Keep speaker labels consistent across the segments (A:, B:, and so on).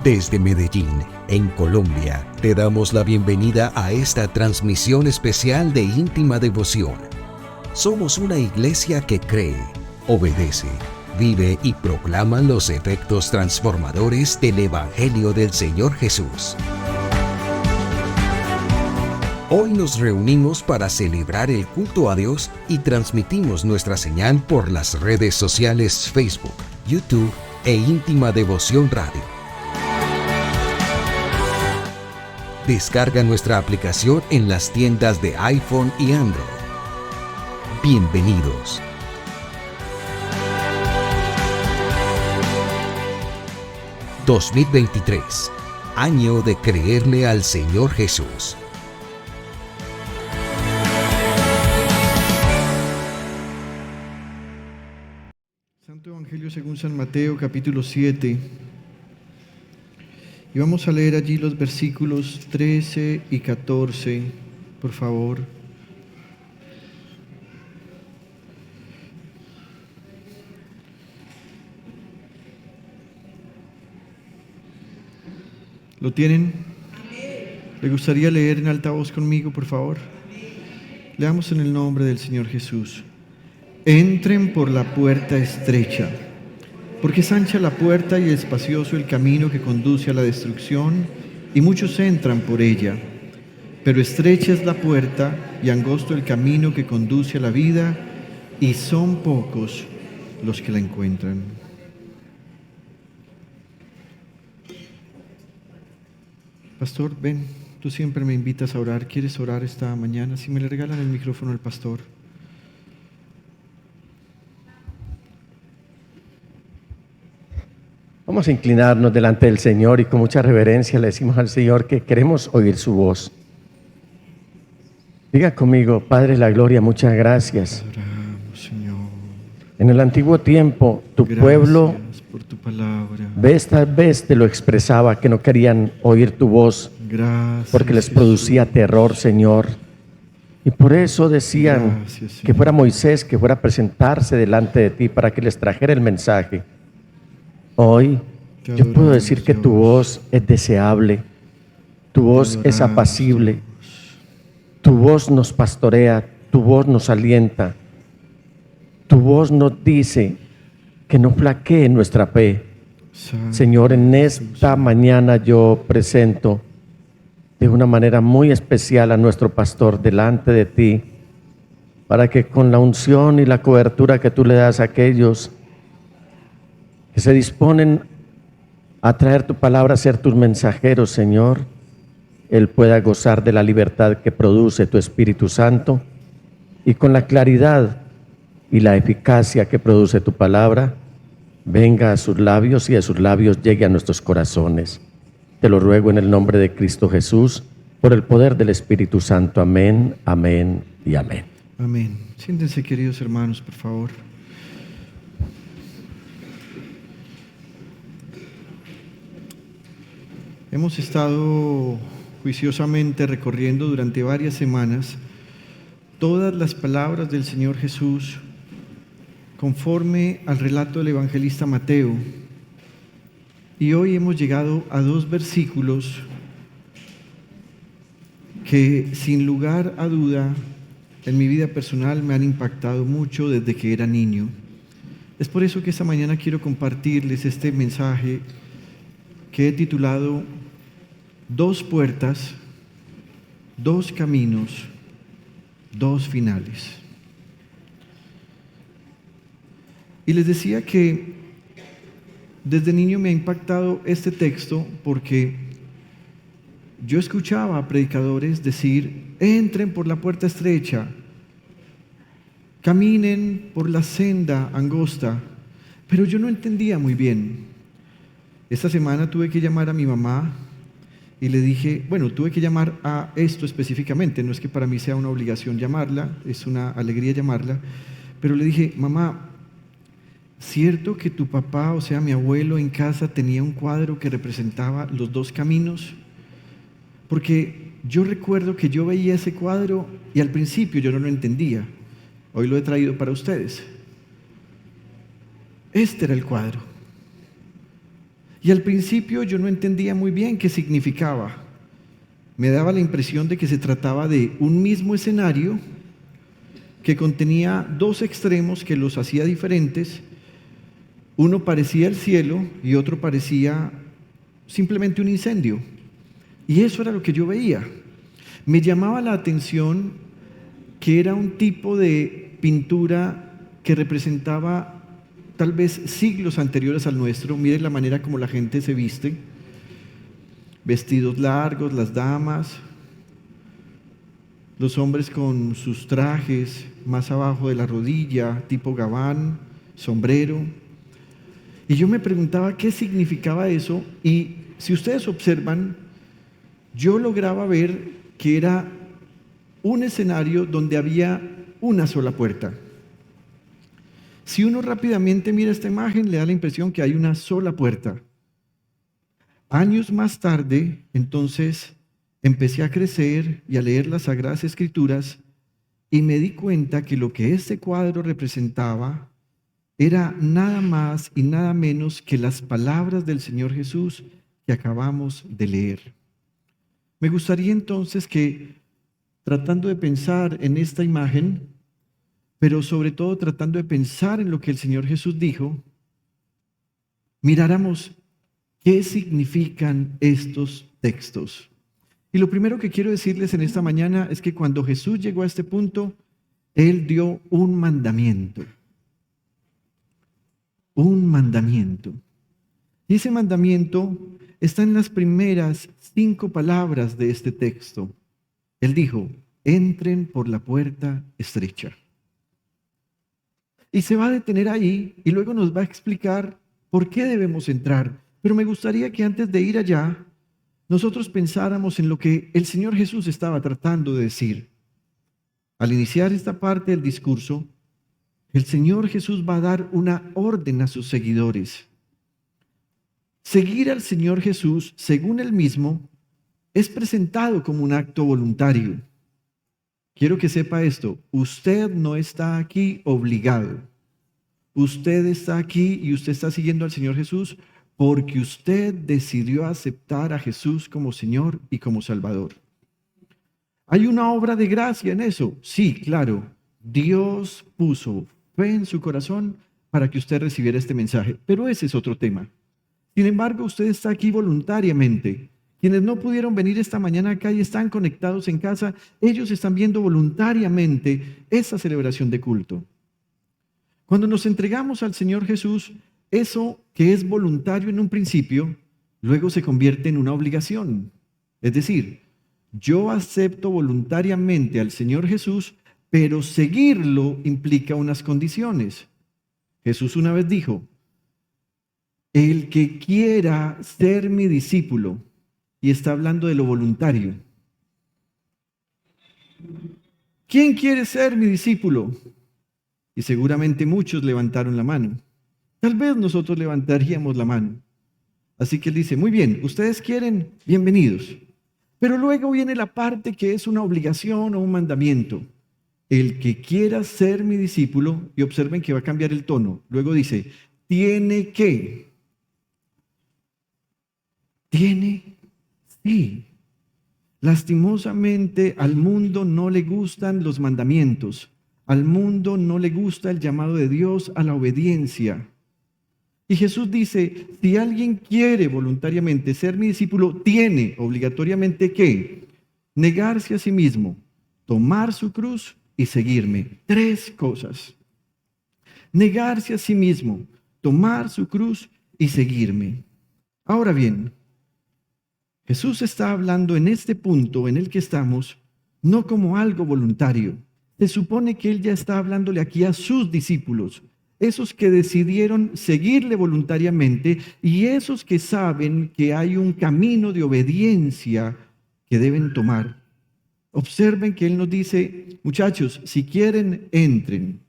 A: Desde Medellín, en Colombia, te damos la bienvenida a esta transmisión especial de Íntima Devoción. Somos una iglesia que cree, obedece, vive y proclama los efectos transformadores del Evangelio del Señor Jesús. Hoy nos reunimos para celebrar el culto a Dios y transmitimos nuestra señal por las redes sociales Facebook, YouTube e Íntima Devoción Radio. Descarga nuestra aplicación en las tiendas de iPhone y Android. Bienvenidos. ...2023... año de creerle al Señor Jesús.
B: Santo Evangelio según San Mateo, capítulo 7. Y vamos a leer allí los versículos 13 y 14, por favor. ¿Lo tienen? ¿Le gustaría leer en alta voz conmigo, por favor? Leamos en el nombre del Señor Jesús. Entren por la puerta estrecha, porque es ancha la puerta y espacioso el camino que conduce a la destrucción, y muchos entran por ella. Pero estrecha es la puerta y angosto el camino que conduce a la vida, y son pocos los que la encuentran. Pastor, ven, tú siempre me invitas a orar. ¿Quieres orar esta mañana? Si me le regalan el micrófono al pastor.
C: Vamos a inclinarnos delante del Señor y con mucha reverencia le decimos al Señor que queremos oír su voz. Diga conmigo: Padre de la gloria, muchas gracias.
B: Oramos, Señor.
C: En el antiguo tiempo, tu pueblo,
B: por tu palabra.
C: esta vez te lo expresaba, que no querían oír tu voz
B: Gracias,
C: porque les producía terror, Señor. Y por eso decían que fuera Moisés, que fuera a presentarse delante de ti para que les trajera el mensaje. Hoy yo puedo decir que tu voz es deseable, tu voz es apacible, tu voz nos pastorea, tu voz nos alienta, tu voz nos dice que no flaquee nuestra fe. Señor, en esta mañana yo presento de una manera muy especial a nuestro pastor delante de ti, para que con la unción y la cobertura que tú le das a aquellos que se disponen a traer tu palabra, a ser tus mensajeros, Señor, él pueda gozar de la libertad que produce tu Espíritu Santo, y con la claridad y la eficacia que produce tu palabra, venga a sus labios y a sus labios llegue a nuestros corazones. Te lo ruego en el nombre de Cristo Jesús, por el poder del Espíritu Santo. Amén, amén y amén.
B: Amén. Siéntense, queridos hermanos, por favor. Hemos estado juiciosamente recorriendo durante varias semanas todas las palabras del Señor Jesús conforme al relato del evangelista Mateo. Y hoy hemos llegado a dos versículos que, sin lugar a duda, en mi vida personal me han impactado mucho desde que era niño. Es por eso que esta mañana quiero compartirles este mensaje que he titulado Dos puertas, dos caminos, dos finales. Y les decía que desde niño me ha impactado este texto porque yo escuchaba a predicadores decir: entren por la puerta estrecha, caminen por la senda angosta, pero yo no entendía muy bien. Esta semana tuve que llamar a mi mamá y le dije, tuve que llamar a esto específicamente, no es que para mí sea una obligación llamarla, es una alegría llamarla, pero le dije: mamá, ¿cierto que tu papá, o sea, mi abuelo en casa tenía un cuadro que representaba los dos caminos? Porque yo recuerdo que yo veía ese cuadro y al principio yo no lo entendía. Hoy lo he traído para ustedes. Este era el cuadro. Y al principio yo no entendía muy bien qué significaba. Me daba la impresión de que se trataba de un mismo escenario que contenía dos extremos que los hacía diferentes. Uno parecía el cielo y otro parecía simplemente un incendio. Y eso era lo que yo veía. Me llamaba la atención que era un tipo de pintura que representaba tal vez siglos anteriores al nuestro. Miren la manera como la gente se viste. Vestidos largos, las damas, los hombres con sus trajes más abajo de la rodilla, tipo gabán, sombrero. Y yo me preguntaba qué significaba eso, y si ustedes observan, yo lograba ver que era un escenario donde había una sola puerta. Si uno rápidamente mira esta imagen, le da la impresión que hay una sola puerta. Años más tarde, entonces, empecé a crecer y a leer las Sagradas Escrituras y me di cuenta que lo que este cuadro representaba era nada más y nada menos que las palabras del Señor Jesús que acabamos de leer. Me gustaría entonces que, tratando de pensar en esta imagen, pero sobre todo tratando de pensar en lo que el Señor Jesús dijo, miráramos qué significan estos textos. Y lo primero que quiero decirles en esta mañana es que cuando Jesús llegó a este punto, Él dio un mandamiento. Un mandamiento. Y ese mandamiento está en las primeras 5 palabras de este texto. Él dijo: entren por la puerta estrecha. Y se va a detener ahí y luego nos va a explicar por qué debemos entrar. Pero me gustaría que antes de ir allá, nosotros pensáramos en lo que el Señor Jesús estaba tratando de decir. Al iniciar esta parte del discurso, el Señor Jesús va a dar una orden a sus seguidores. Seguir al Señor Jesús, según Él mismo, es presentado como un acto voluntario. Quiero que sepa esto: usted no está aquí obligado. Usted está aquí y usted está siguiendo al Señor Jesús porque usted decidió aceptar a Jesús como Señor y como Salvador. ¿Hay una obra de gracia en eso? Sí, claro. Dios puso fe en su corazón para que usted recibiera este mensaje, pero ese es otro tema. Sin embargo, usted está aquí voluntariamente. Quienes no pudieron venir esta mañana acá y están conectados en casa, ellos están viendo voluntariamente esa celebración de culto. Cuando nos entregamos al Señor Jesús, eso que es voluntario en un principio, luego se convierte en una obligación. Es decir, yo acepto voluntariamente al Señor Jesús, pero seguirlo implica unas condiciones. Jesús una vez dijo: el que quiera ser mi discípulo, y está hablando de lo voluntario. ¿Quién quiere ser mi discípulo? Y seguramente muchos levantaron la mano. Tal vez nosotros levantaríamos la mano. Así que él dice: muy bien, ustedes quieren, bienvenidos. Pero luego viene la parte que es una obligación o un mandamiento. El que quiera ser mi discípulo, y observen que va a cambiar el tono. Luego dice: tiene que. Sí. Lastimosamente al mundo no le gustan los mandamientos. Al mundo no le gusta el llamado de Dios a la obediencia. Y Jesús dice: si alguien quiere voluntariamente ser mi discípulo, tiene obligatoriamente que negarse a sí mismo, tomar su cruz y seguirme. 3 cosas. Negarse a sí mismo, tomar su cruz y seguirme. Ahora bien, Jesús está hablando en este punto en el que estamos, no como algo voluntario. Se supone que Él ya está hablándole aquí a sus discípulos, esos que decidieron seguirle voluntariamente y esos que saben que hay un camino de obediencia que deben tomar. Observen que Él nos dice: muchachos, si quieren, entren.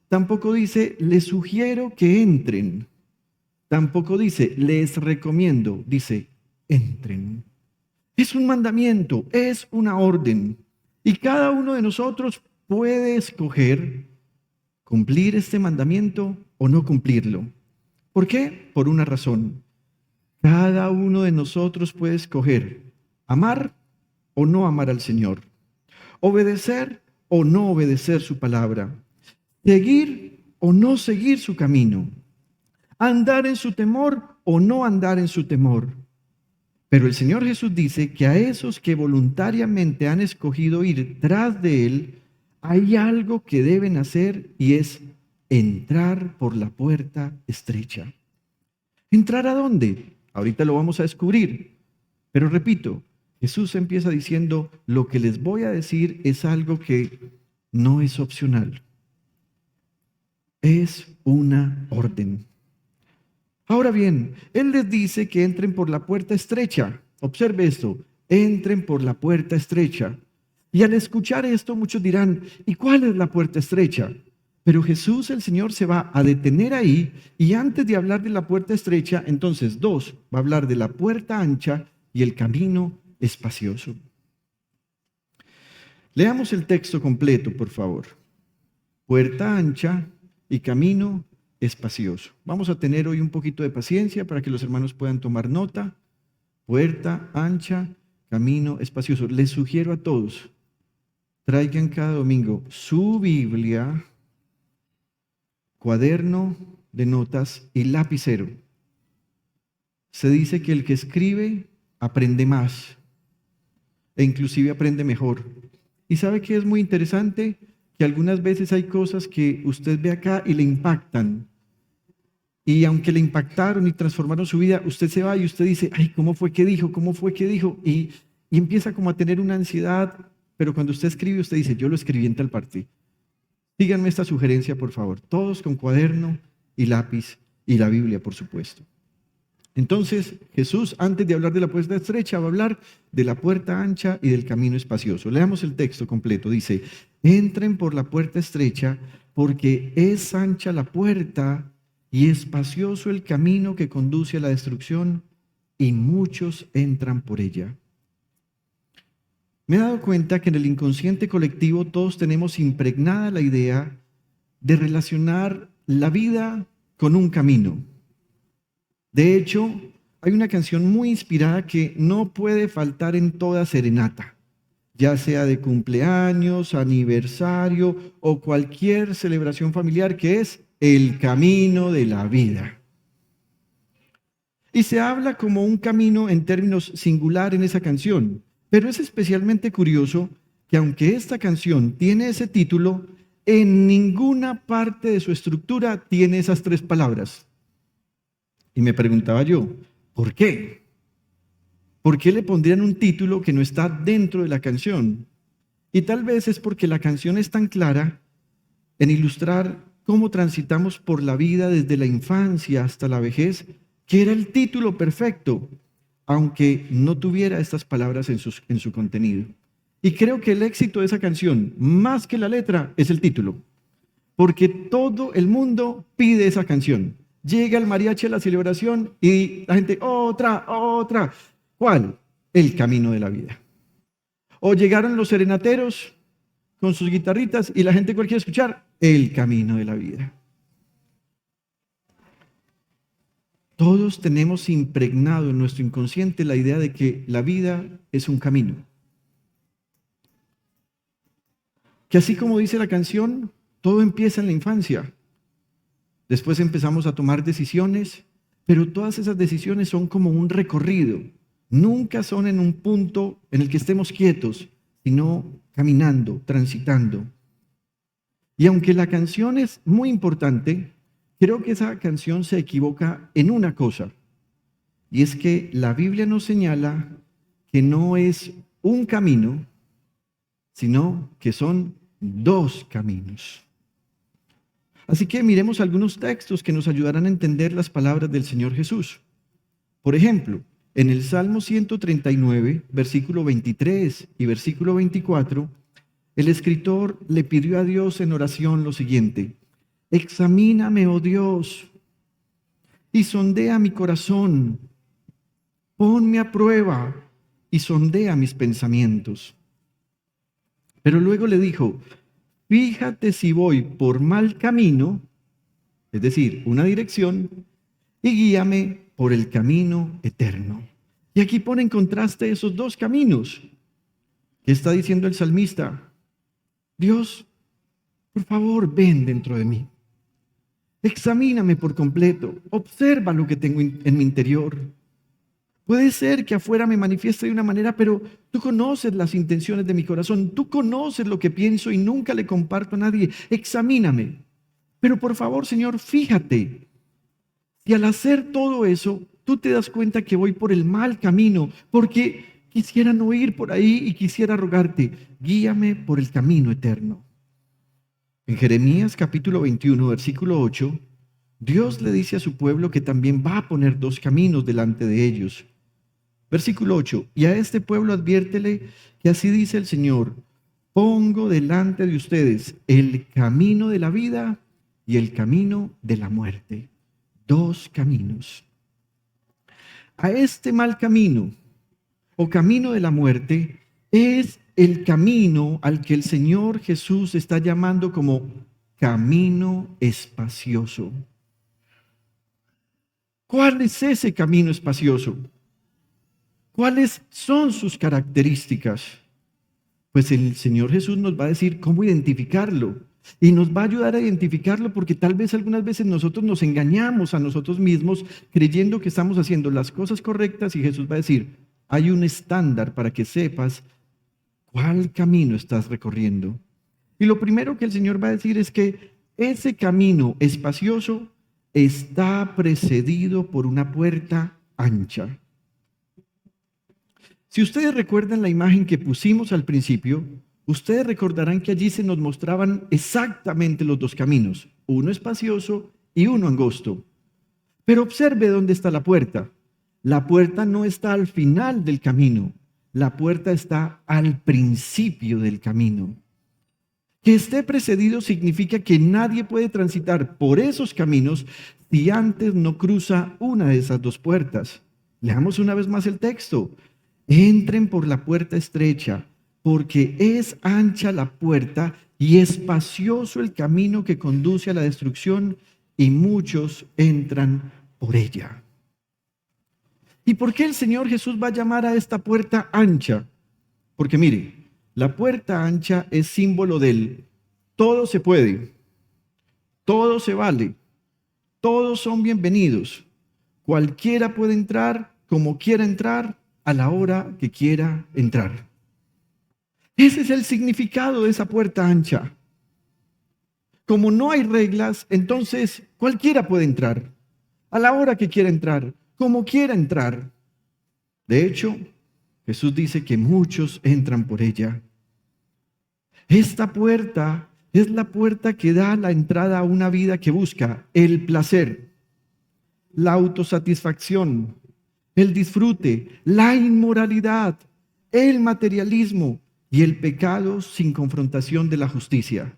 B: Tampoco dice: les sugiero que entren. Tampoco dice: les recomiendo. Dice: entren. Es un mandamiento, es una orden. Y cada uno de nosotros puede escoger cumplir este mandamiento o no cumplirlo. ¿Por qué? Por una razón. Cada uno de nosotros puede escoger amar o no amar al Señor, obedecer o no obedecer su palabra, seguir o no seguir su camino, andar en su temor o no andar en su temor. Pero el Señor Jesús dice que a esos que voluntariamente han escogido ir tras de Él, hay algo que deben hacer y es entrar por la puerta estrecha. ¿Entrar a dónde? Ahorita lo vamos a descubrir. Pero repito, Jesús empieza diciendo, lo que les voy a decir es algo que no es opcional. Es una orden. Ahora bien, Él les dice que entren por la puerta estrecha. Observe esto, entren por la puerta estrecha. Y al escuchar esto, muchos dirán, ¿y cuál es la puerta estrecha? Pero Jesús, el Señor, se va a detener ahí y antes de hablar de la puerta estrecha, entonces va a hablar de la puerta ancha y el camino espacioso. Leamos el texto completo, por favor. Puerta ancha y camino espacioso. Vamos a tener hoy un poquito de paciencia para que los hermanos puedan tomar nota. Puerta ancha, camino espacioso. Les sugiero a todos, traigan cada domingo su Biblia, cuaderno de notas y lapicero. Se dice que el que escribe aprende más e inclusive aprende mejor. ¿Y sabe qué es muy interesante? Que algunas veces hay cosas que usted ve acá y le impactan. Y aunque le impactaron y transformaron su vida, usted se va y usted dice, ay, ¿cómo fue que dijo? ¿Cómo fue que dijo? Y empieza como a tener una ansiedad, pero cuando usted escribe, usted dice, yo lo escribí en tal parte. Síganme esta sugerencia, por favor. Todos con cuaderno y lápiz y la Biblia, por supuesto. Entonces, Jesús, antes de hablar de la puerta estrecha, va a hablar de la puerta ancha y del camino espacioso. Leamos el texto completo. Dice, entren por la puerta estrecha, porque es ancha la puerta y espacioso el camino que conduce a la destrucción, y muchos entran por ella. Me he dado cuenta que en el inconsciente colectivo todos tenemos impregnada la idea de relacionar la vida con un camino. De hecho, hay una canción muy inspirada que no puede faltar en toda serenata, ya sea de cumpleaños, aniversario o cualquier celebración familiar, que es el camino de la vida. Y se habla como un camino en términos singular en esa canción, pero es especialmente curioso que aunque esta canción tiene ese título, en ninguna parte de su estructura tiene esas tres palabras. Y me preguntaba yo, ¿por qué? ¿Por qué le pondrían un título que no está dentro de la canción? Y tal vez es porque la canción es tan clara en ilustrar cómo transitamos por la vida desde la infancia hasta la vejez, que era el título perfecto, aunque no tuviera estas palabras en su contenido. Y creo que el éxito de esa canción, más que la letra, es el título, porque todo el mundo pide esa canción. Llega el mariachi a la celebración y la gente, otra. ¿Cuál? El camino de la vida. O llegaron los serenateros con sus guitarritas y la gente quiere escuchar el camino de la vida. Todos tenemos impregnado en nuestro inconsciente la idea de que la vida es un camino. Que así como dice la canción, todo empieza en la infancia. Después empezamos a tomar decisiones, pero todas esas decisiones son como un recorrido. Nunca son en un punto en el que estemos quietos, sino caminando, transitando. Y aunque la canción es muy importante, creo que esa canción se equivoca en una cosa, y es que la Biblia nos señala que no es un camino, sino que son dos caminos. Así que miremos algunos textos que nos ayudarán a entender las palabras del Señor Jesús. Por ejemplo, en el Salmo 139, versículo 23 y versículo 24, el escritor le pidió a Dios en oración lo siguiente: examíname, oh Dios, y sondea mi corazón, ponme a prueba y sondea mis pensamientos. Pero luego le dijo: fíjate si voy por mal camino, es decir, una dirección, y guíame por el camino eterno. Y aquí pone en contraste esos dos caminos. ¿Qué está diciendo el salmista? Dios, por favor, ven dentro de mí. Examíname por completo. Observa lo que tengo en mi interior. Puede ser que afuera me manifieste de una manera, pero tú conoces las intenciones de mi corazón. Tú conoces lo que pienso y nunca le comparto a nadie. Examíname. Pero por favor, Señor, fíjate. Si al hacer todo eso, tú te das cuenta que voy por el mal camino, porque quisiera no ir por ahí y quisiera rogarte, guíame por el camino eterno. En Jeremías capítulo 21, versículo 8, Dios le dice a su pueblo que también va a poner dos caminos delante de ellos. Versículo 8, y a este pueblo adviértele que así dice el Señor, pongo delante de ustedes el camino de la vida y el camino de la muerte. Dos caminos. A este mal camino o camino de la muerte es el camino al que el Señor Jesús está llamando como camino espacioso. ¿Cuál es ese camino espacioso? ¿Cuáles son sus características? Pues el Señor Jesús nos va a decir cómo identificarlo y nos va a ayudar a identificarlo porque tal vez algunas veces nosotros nos engañamos a nosotros mismos creyendo que estamos haciendo las cosas correctas y Jesús va a decir, hay un estándar para que sepas cuál camino estás recorriendo. Y lo primero que el Señor va a decir es que ese camino espacioso está precedido por una puerta ancha. Si ustedes recuerdan la imagen que pusimos al principio, ustedes recordarán que allí se nos mostraban exactamente los dos caminos, uno espacioso y uno angosto. Pero observe dónde está la puerta. La puerta no está al final del camino, la puerta está al principio del camino. Que esté precedido significa que nadie puede transitar por esos caminos si antes no cruza una de esas dos puertas. Leamos una vez más el texto. Entren por la puerta estrecha, porque es ancha la puerta y espacioso el camino que conduce a la destrucción, y muchos entran por ella. ¿Y por qué el Señor Jesús va a llamar a esta puerta ancha? Porque mire, la puerta ancha es símbolo del todo se puede, todo se vale, todos son bienvenidos, cualquiera puede entrar como quiera entrar, a la hora que quiera entrar. Ese es el significado de esa puerta ancha. Como no hay reglas, entonces cualquiera puede entrar, a la hora que quiera entrar, como quiera entrar. De hecho, Jesús dice que muchos entran por ella. Esta puerta es la puerta que da la entrada a una vida que busca el placer, la autosatisfacción, el disfrute, la inmoralidad, el materialismo y el pecado sin confrontación de la justicia.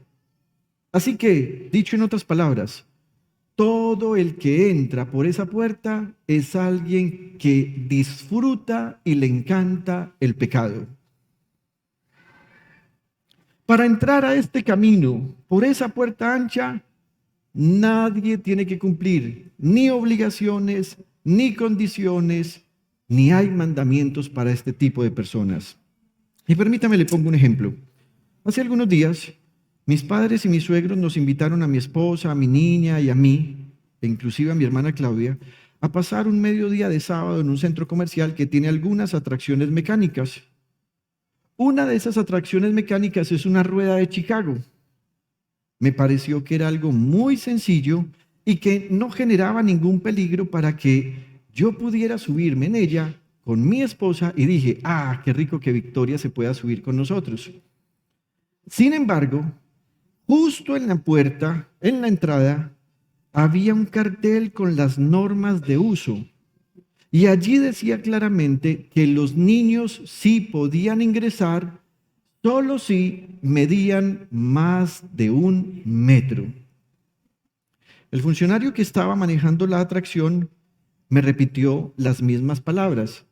B: Así que, dicho en otras palabras, todo el que entra por esa puerta es alguien que disfruta y le encanta el pecado. Para entrar a este camino, por esa puerta ancha, nadie tiene que cumplir ni obligaciones, ni condiciones, ni hay mandamientos para este tipo de personas. Y permítame, le pongo un ejemplo. Hace algunos días, mis padres y mis suegros nos invitaron a mi esposa, a mi niña y a mí, e inclusive a mi hermana Claudia, a pasar un mediodía de sábado en un centro comercial que tiene algunas atracciones mecánicas. Una de esas atracciones mecánicas es una rueda de Chicago. Me pareció que era algo muy sencillo y que no generaba ningún peligro para que yo pudiera subirme en ella con mi esposa y dije, qué rico que Victoria se pueda subir con nosotros. Sin embargo, justo en la puerta, en la entrada, había un cartel con las normas de uso y allí decía claramente que los niños sí podían ingresar solo si medían más de 1 metro. El funcionario que estaba manejando la atracción me repitió las mismas palabras,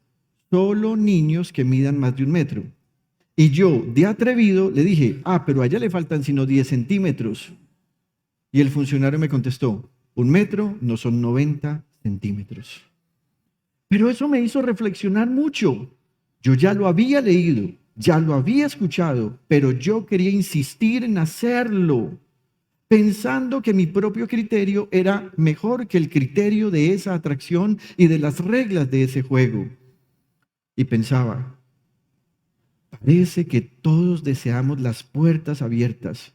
B: solo niños que midan más de 1 metro. Y yo, de atrevido, le dije, pero a ella le faltan sino 10 centímetros. Y el funcionario me contestó, 1 metro no son 90 centímetros. Pero eso me hizo reflexionar mucho. Yo ya lo había leído, ya lo había escuchado, pero yo quería insistir en hacerlo, pensando que mi propio criterio era mejor que el criterio de esa atracción y de las reglas de ese juego. Y pensaba, parece que todos deseamos las puertas abiertas,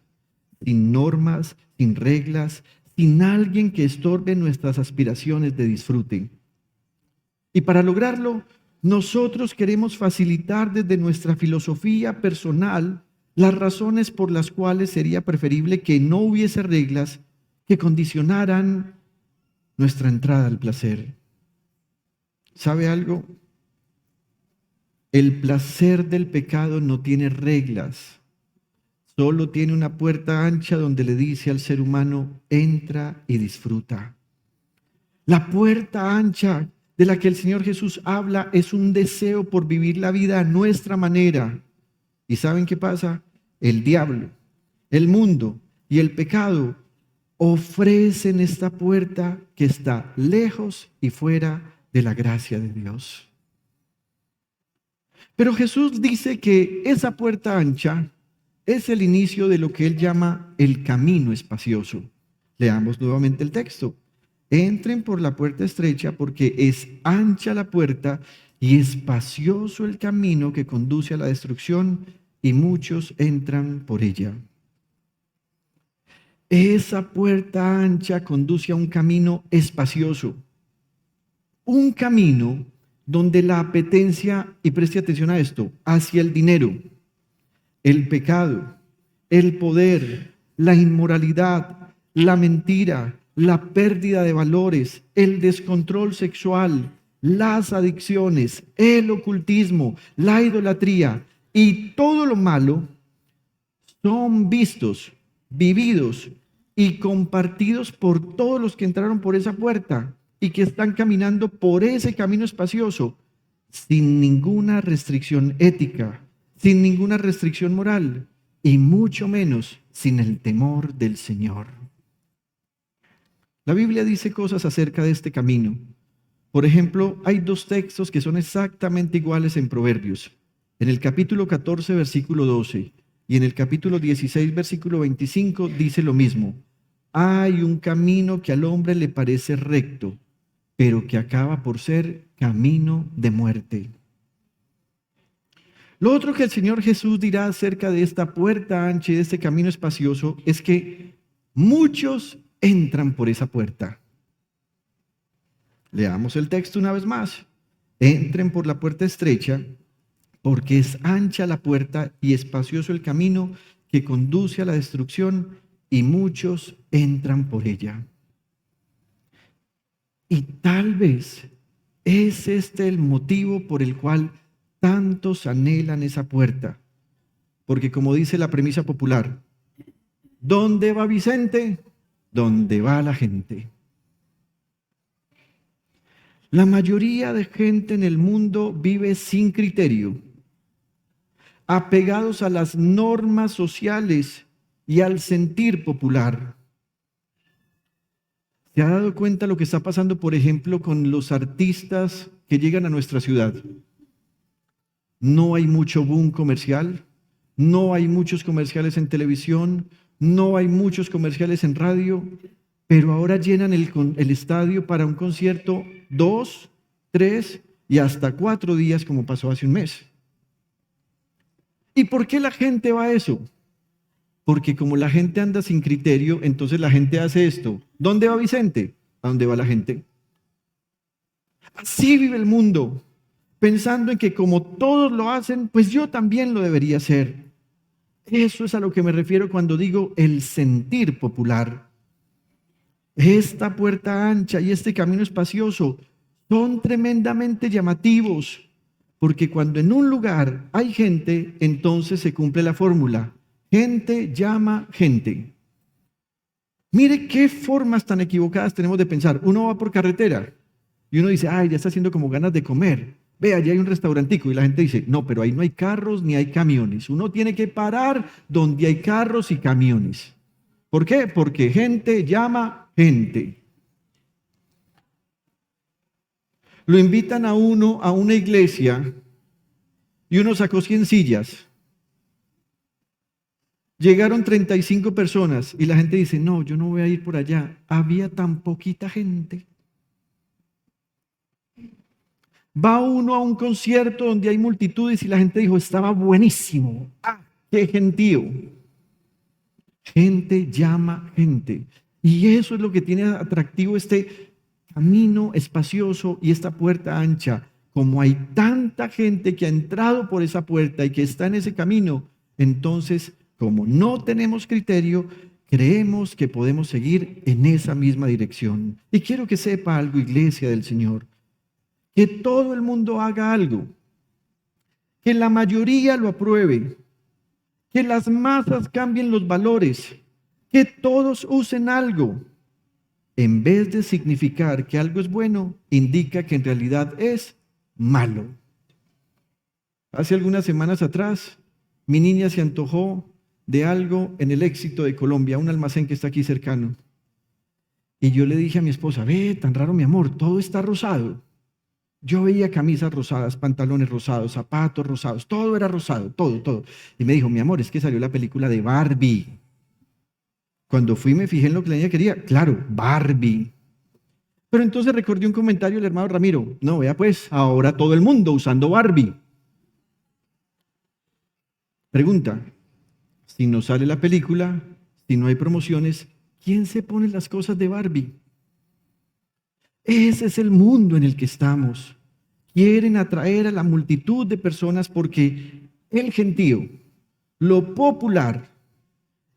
B: sin normas, sin reglas, sin alguien que estorbe nuestras aspiraciones de disfrute. Y para lograrlo, nosotros queremos facilitar desde nuestra filosofía personal las razones por las cuales sería preferible que no hubiese reglas que condicionaran nuestra entrada al placer. ¿Sabe algo? El placer del pecado no tiene reglas, solo tiene una puerta ancha donde le dice al ser humano, entra y disfruta. La puerta ancha de la que el Señor Jesús habla es un deseo por vivir la vida a nuestra manera. ¿Y saben qué pasa? El diablo, el mundo y el pecado ofrecen esta puerta que está lejos y fuera de la gracia de Dios. Pero Jesús dice que esa puerta ancha es el inicio de lo que él llama el camino espacioso. Leamos nuevamente el texto. Entren por la puerta estrecha porque es ancha la puerta y espacioso el camino que conduce a la destrucción y muchos entran por ella. Esa puerta ancha conduce a un camino espacioso, un camino donde la apetencia, y preste atención a esto, hacia el dinero, el pecado, el poder, la inmoralidad, la mentira, la pérdida de valores, el descontrol sexual, las adicciones, el ocultismo, la idolatría y todo lo malo son vistos, vividos y compartidos por todos los que entraron por esa puerta y que están caminando por ese camino espacioso sin ninguna restricción ética, sin ninguna restricción moral y mucho menos sin el temor del Señor. La Biblia dice cosas acerca de este camino. Por ejemplo, hay dos textos que son exactamente iguales en Proverbios. En el capítulo 14, versículo 12 y en el capítulo 16, versículo 25 dice lo mismo. Hay un camino que al hombre le parece recto, pero que acaba por ser camino de muerte. Lo otro que el Señor Jesús dirá acerca de esta puerta ancha y de este camino espacioso es que muchos entran por esa puerta. Leamos el texto una vez más. Entren por la puerta estrecha, porque es ancha la puerta y espacioso el camino que conduce a la destrucción, y muchos entran por ella. Y tal vez es este el motivo por el cual tantos anhelan esa puerta. Porque como dice la premisa popular, ¿dónde va Vicente? ¿Dónde va la gente? La mayoría de gente en el mundo vive sin criterio, apegados a las normas sociales y al sentir popular. ¿Se ha dado cuenta lo que está pasando, por ejemplo, con los artistas que llegan a nuestra ciudad? No hay mucho boom comercial, no hay muchos comerciales en televisión, no hay muchos comerciales en radio, pero ahora llenan el estadio para un concierto 2, 3 y hasta 4 días, como pasó hace un mes. ¿Y por qué la gente va a eso? Porque como la gente anda sin criterio, entonces la gente hace esto. ¿Dónde va Vicente? ¿A dónde va la gente? Así vive el mundo, pensando en que como todos lo hacen, pues yo también lo debería hacer. Eso es a lo que me refiero cuando digo el sentir popular. Esta puerta ancha y este camino espacioso son tremendamente llamativos, porque cuando en un lugar hay gente, entonces se cumple la fórmula. Gente llama gente. Mire qué formas tan equivocadas tenemos de pensar. Uno va por carretera y uno dice, ay, ya está haciendo como ganas de comer. Ve, allá hay un restaurantico y la gente dice, no, pero ahí no hay carros ni hay camiones. Uno tiene que parar donde hay carros y camiones. ¿Por qué? Porque gente llama gente. Lo invitan a uno a una iglesia y uno sacó 100 sillas. Llegaron 35 personas y la gente dice, no, yo no voy a ir por allá. Había tan poquita gente. Va uno a un concierto donde hay multitudes y la gente dijo, estaba buenísimo. ¡Ah, qué gentío! Gente llama gente. Y eso es lo que tiene atractivo este camino espacioso y esta puerta ancha. Como hay tanta gente que ha entrado por esa puerta y que está en ese camino, entonces, como no tenemos criterio, creemos que podemos seguir en esa misma dirección. Y quiero que sepa algo, iglesia del Señor, que todo el mundo haga algo, que la mayoría lo apruebe, que las masas cambien los valores, que todos usen algo, en vez de significar que algo es bueno, indica que en realidad es malo. Hace algunas semanas atrás, mi niña se antojó de algo en el Éxito de Colombia, un almacén que está aquí cercano. Y yo le dije a mi esposa, ve, tan raro mi amor, todo está rosado. Yo veía camisas rosadas, pantalones rosados, zapatos rosados, todo era rosado, todo. Y me dijo, mi amor, es que salió la película de Barbie. Cuando fui me fijé en lo que la niña quería, claro, Barbie. Pero entonces recordé un comentario del hermano Ramiro, no, vea pues, ahora todo el mundo usando Barbie. Pregunta, si no sale la película, si no hay promociones, ¿quién se pone las cosas de Barbie? Ese es el mundo en el que estamos. Quieren atraer a la multitud de personas porque el gentío, lo popular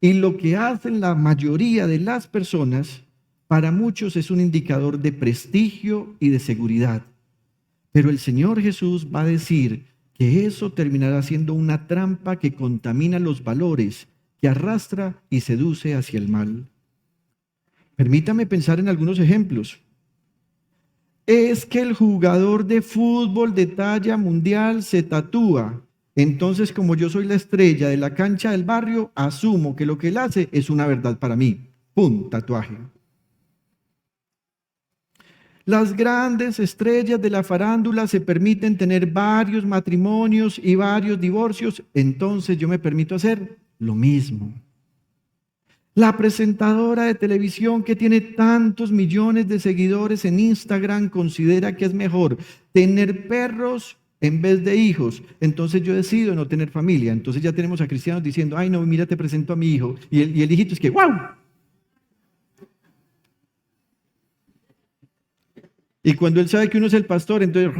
B: y lo que hacen la mayoría de las personas, para muchos es un indicador de prestigio y de seguridad. Pero el Señor Jesús va a decir que eso terminará siendo una trampa que contamina los valores, que arrastra y seduce hacia el mal. Permítame pensar en algunos ejemplos. Es que el jugador de fútbol de talla mundial se tatúa. Entonces, como yo soy la estrella de la cancha del barrio, asumo que lo que él hace es una verdad para mí. ¡Pum! Tatuaje. Las grandes estrellas de la farándula se permiten tener varios matrimonios y varios divorcios, entonces yo me permito hacer lo mismo. La presentadora de televisión que tiene tantos millones de seguidores en Instagram considera que es mejor tener perros en vez de hijos. Entonces yo decido no tener familia. Entonces ya tenemos a cristianos diciendo, ay no, mira, te presento a mi hijo. Y el hijito es que, ¡wow! Y cuando él sabe que uno es el pastor, entonces...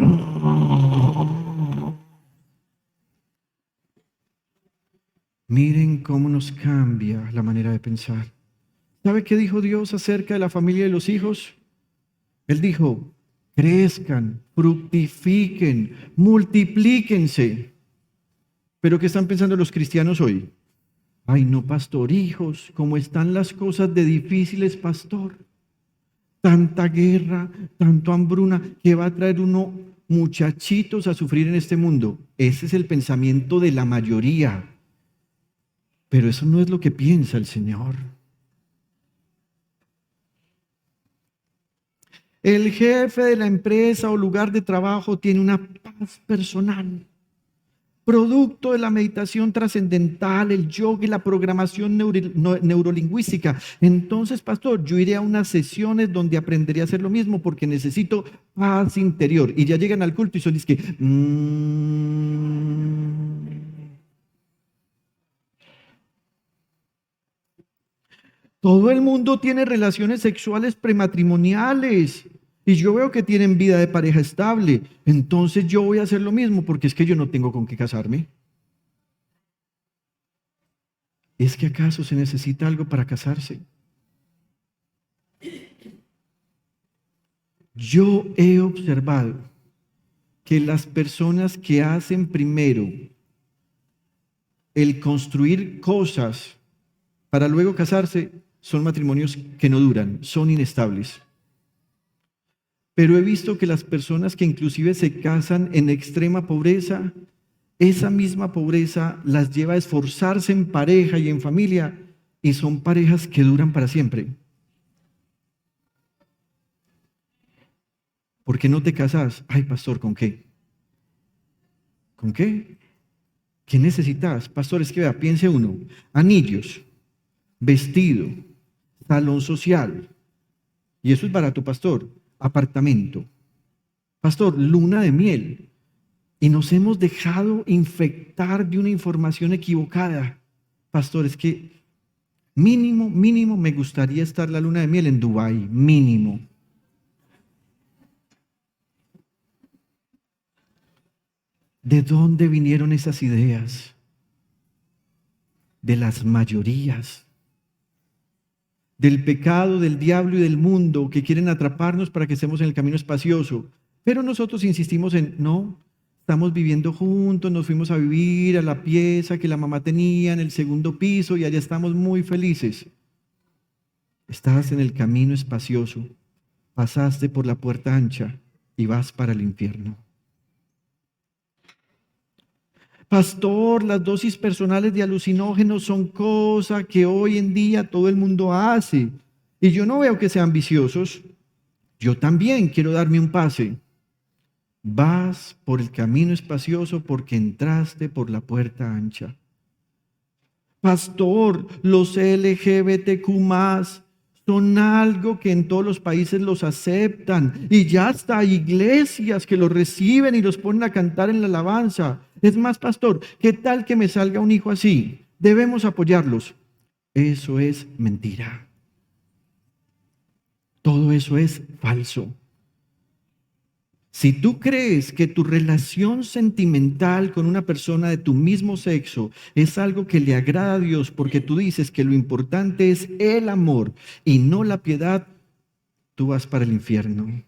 B: Miren cómo nos cambia la manera de pensar. ¿Sabe qué dijo Dios acerca de la familia y los hijos? Él dijo, crezcan, fructifiquen, multiplíquense. ¿Pero qué están pensando los cristianos hoy? Ay, no, pastor, hijos, ¿cómo están las cosas de difíciles, pastor? Tanta guerra, tanto hambruna, que va a traer uno muchachitos a sufrir en este mundo. Ese es el pensamiento de la mayoría. Pero eso no es lo que piensa el Señor. El jefe de la empresa o lugar de trabajo tiene una paz personal, producto de la meditación trascendental, el yoga y la programación neurolingüística. Entonces, pastor, yo iré a unas sesiones donde aprenderé a hacer lo mismo porque necesito paz interior. Y ya llegan al culto y son que... Todo el mundo tiene relaciones sexuales prematrimoniales y yo veo que tienen vida de pareja estable. Entonces yo voy a hacer lo mismo porque es que yo no tengo con qué casarme. ¿Es que acaso se necesita algo para casarse? Yo he observado que las personas que hacen primero el construir cosas para luego casarse son matrimonios que no duran, son inestables. Pero he visto que las personas que inclusive se casan en extrema pobreza, esa misma pobreza las lleva a esforzarse en pareja y en familia y son parejas que duran para siempre. ¿Por qué no te casas? Ay, pastor, ¿con qué? ¿Con qué? ¿Qué necesitas? Pastor, es que vea, piense uno, anillos, vestido, salón social, y eso es barato, pastor, apartamento, pastor, luna de miel, y nos hemos dejado infectar de una información equivocada. Pastor, es que mínimo me gustaría estar la luna de miel en Dubái, mínimo. ¿De dónde vinieron esas ideas? De las mayorías, del pecado, del diablo y del mundo que quieren atraparnos para que estemos en el camino espacioso. Pero nosotros insistimos en, no, estamos viviendo juntos, nos fuimos a vivir a la pieza que la mamá tenía en el segundo piso y allá estamos muy felices. Estás en el camino espacioso, pasaste por la puerta ancha y vas para el infierno. Pastor, las dosis personales de alucinógenos son cosas que hoy en día todo el mundo hace. Y yo no veo que sean viciosos. Yo también quiero darme un pase. Vas por el camino espacioso porque entraste por la puerta ancha. Pastor, los LGBTQ+, son algo que en todos los países los aceptan y ya hasta hay iglesias que los reciben y los ponen a cantar en la alabanza. Es más, pastor, ¿qué tal que me salga un hijo así? Debemos apoyarlos. Eso es mentira. Todo eso es falso. Si tú crees que tu relación sentimental con una persona de tu mismo sexo es algo que le agrada a Dios porque tú dices que lo importante es el amor y no la piedad, tú vas para el infierno.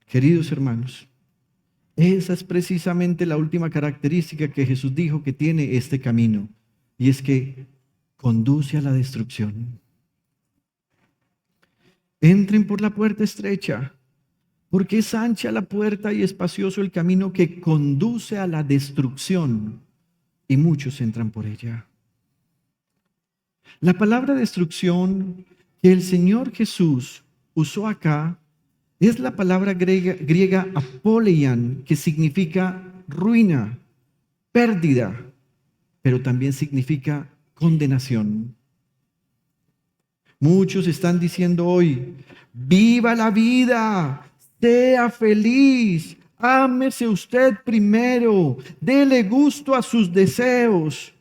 B: Queridos hermanos, esa es precisamente la última característica que Jesús dijo que tiene este camino, y es que conduce a la destrucción. Entren por la puerta estrecha, porque es ancha la puerta y espacioso el camino que conduce a la destrucción, y muchos entran por ella. La palabra destrucción que el Señor Jesús usó acá es la palabra griega apoleian, que significa ruina, pérdida, pero también significa condenación. Muchos están diciendo hoy, viva la vida, sea feliz, ámese usted primero, dele gusto a sus deseos.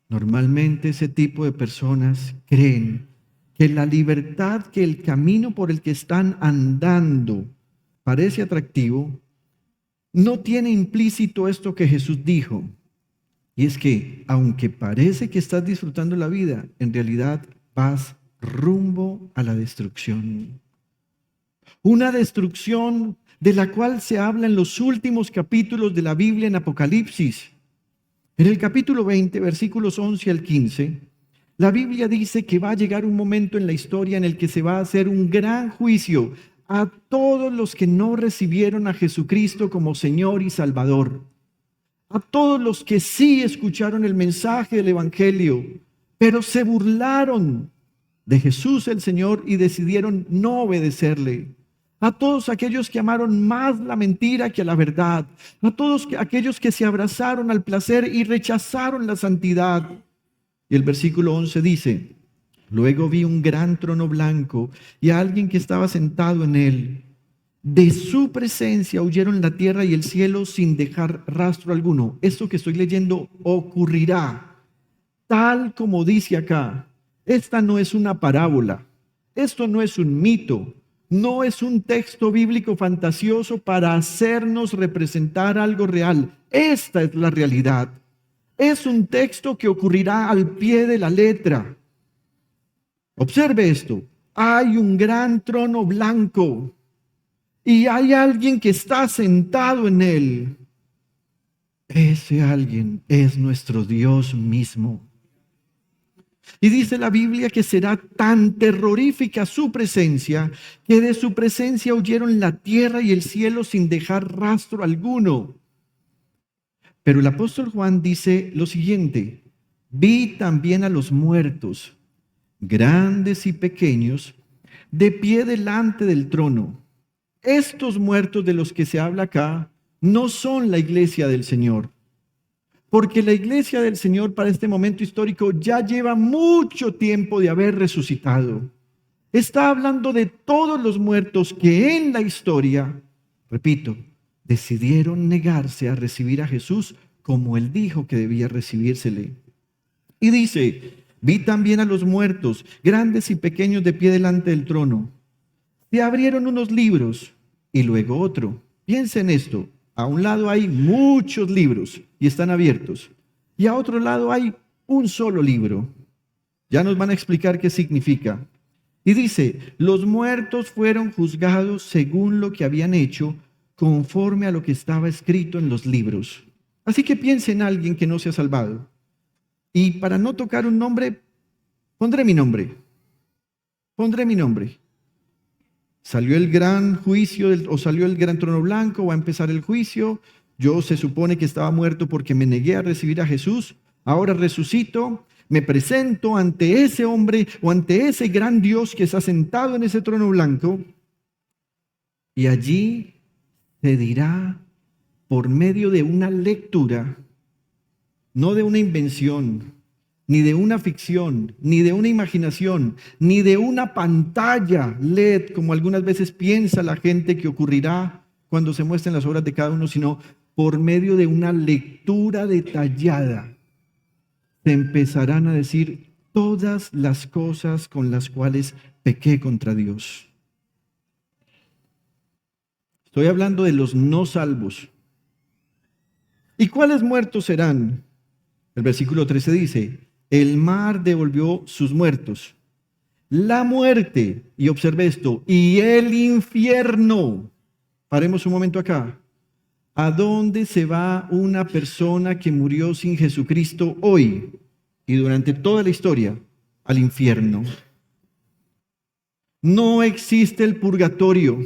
B: Normalmente ese tipo de personas creen que la libertad, que el camino por el que están andando parece atractivo, no tiene implícito esto que Jesús dijo. Y es que, aunque parece que estás disfrutando la vida, en realidad vas rumbo a la destrucción. Una destrucción de la cual se habla en los últimos capítulos de la Biblia en Apocalipsis. En el capítulo 20, versículos 11 al 15, la Biblia dice que va a llegar un momento en la historia en el que se va a hacer un gran juicio a todos los que no recibieron a Jesucristo como Señor y Salvador. A todos los que sí escucharon el mensaje del Evangelio, pero se burlaron de Jesús el Señor y decidieron no obedecerle. A todos aquellos que amaron más la mentira que a la verdad. A todos aquellos que se abrazaron al placer y rechazaron la santidad. Y el versículo 11 dice, luego vi un gran trono blanco y a alguien que estaba sentado en él. De su presencia huyeron la tierra y el cielo sin dejar rastro alguno. Esto que estoy leyendo ocurrirá, tal como dice acá. Esta no es una parábola, esto no es un mito, no es un texto bíblico fantasioso para hacernos representar algo real. Esta es la realidad. Es un texto que ocurrirá al pie de la letra. Observe esto. Hay un gran trono blanco y hay alguien que está sentado en él. Ese alguien es nuestro Dios mismo. Y dice la Biblia que será tan terrorífica su presencia que de su presencia huyeron la tierra y el cielo sin dejar rastro alguno. Pero el apóstol Juan dice lo siguiente: vi también a los muertos, grandes y pequeños, de pie delante del trono. Estos muertos de los que se habla acá no son la iglesia del Señor, porque la iglesia del Señor para este momento histórico ya lleva mucho tiempo de haber resucitado. Está hablando de todos los muertos que en la historia, repito, decidieron negarse a recibir a Jesús como Él dijo que debía recibírsele. Y dice, vi también a los muertos, grandes y pequeños, de pie delante del trono. Se abrieron unos libros y luego otro. Piensa en esto. A un lado hay muchos libros y están abiertos. Y a otro lado hay un solo libro. Ya nos van a explicar qué significa. Y dice, los muertos fueron juzgados según lo que habían hecho, conforme a lo que estaba escrito en los libros. Así que piense en alguien que no se ha salvado. Y para no tocar un nombre, pondré mi nombre. Pondré mi nombre. Salió el gran juicio o salió el gran trono blanco, va a empezar el juicio. Yo se supone que estaba muerto porque me negué a recibir a Jesús. Ahora resucito, me presento ante ese hombre o ante ese gran Dios que está sentado en ese trono blanco. Y allí se dirá por medio de una lectura, no de una invención, ni de una ficción, ni de una imaginación, ni de una pantalla LED, como algunas veces piensa la gente que ocurrirá cuando se muestren las obras de cada uno, sino por medio de una lectura detallada. Se empezarán a decir todas las cosas con las cuales pequé contra Dios. Estoy hablando de los no salvos. ¿Y cuáles muertos serán? El versículo 13 dice, el mar devolvió sus muertos. La muerte, y observe esto, y el infierno. Paremos un momento acá. ¿A dónde se va una persona que murió sin Jesucristo hoy y durante toda la historia? Al infierno. No existe el purgatorio.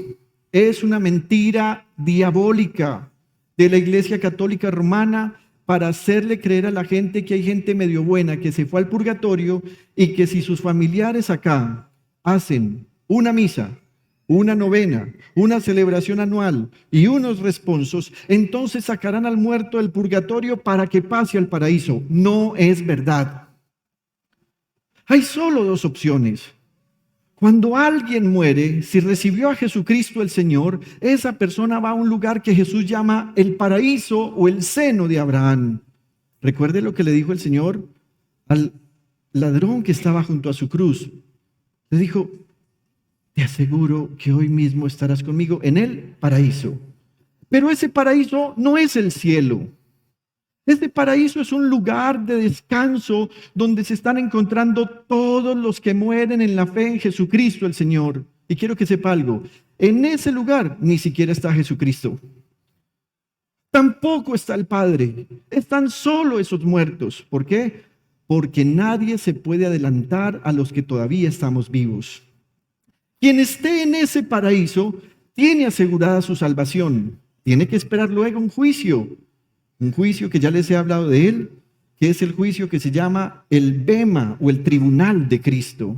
B: Es una mentira diabólica de la Iglesia Católica Romana para hacerle creer a la gente que hay gente medio buena que se fue al purgatorio y que si sus familiares acá hacen una misa, una novena, una celebración anual y unos responsos, entonces sacarán al muerto del purgatorio para que pase al paraíso. No es verdad. Hay solo dos opciones. Cuando alguien muere, si recibió a Jesucristo el Señor, esa persona va a un lugar que Jesús llama el paraíso o el seno de Abraham. Recuerde lo que le dijo el Señor al ladrón que estaba junto a su cruz. Le dijo, te aseguro que hoy mismo estarás conmigo en el paraíso. Pero ese paraíso no es el cielo. Este paraíso es un lugar de descanso donde se están encontrando todos los que mueren en la fe en Jesucristo el Señor. Y quiero que sepa algo, en ese lugar ni siquiera está Jesucristo. Tampoco está el Padre, están solo esos muertos. ¿Por qué? Porque nadie se puede adelantar a los que todavía estamos vivos. Quien esté en ese paraíso tiene asegurada su salvación. Tiene que esperar luego un juicio. Un juicio que ya les he hablado de él, que es el juicio que se llama el bema o el tribunal de Cristo.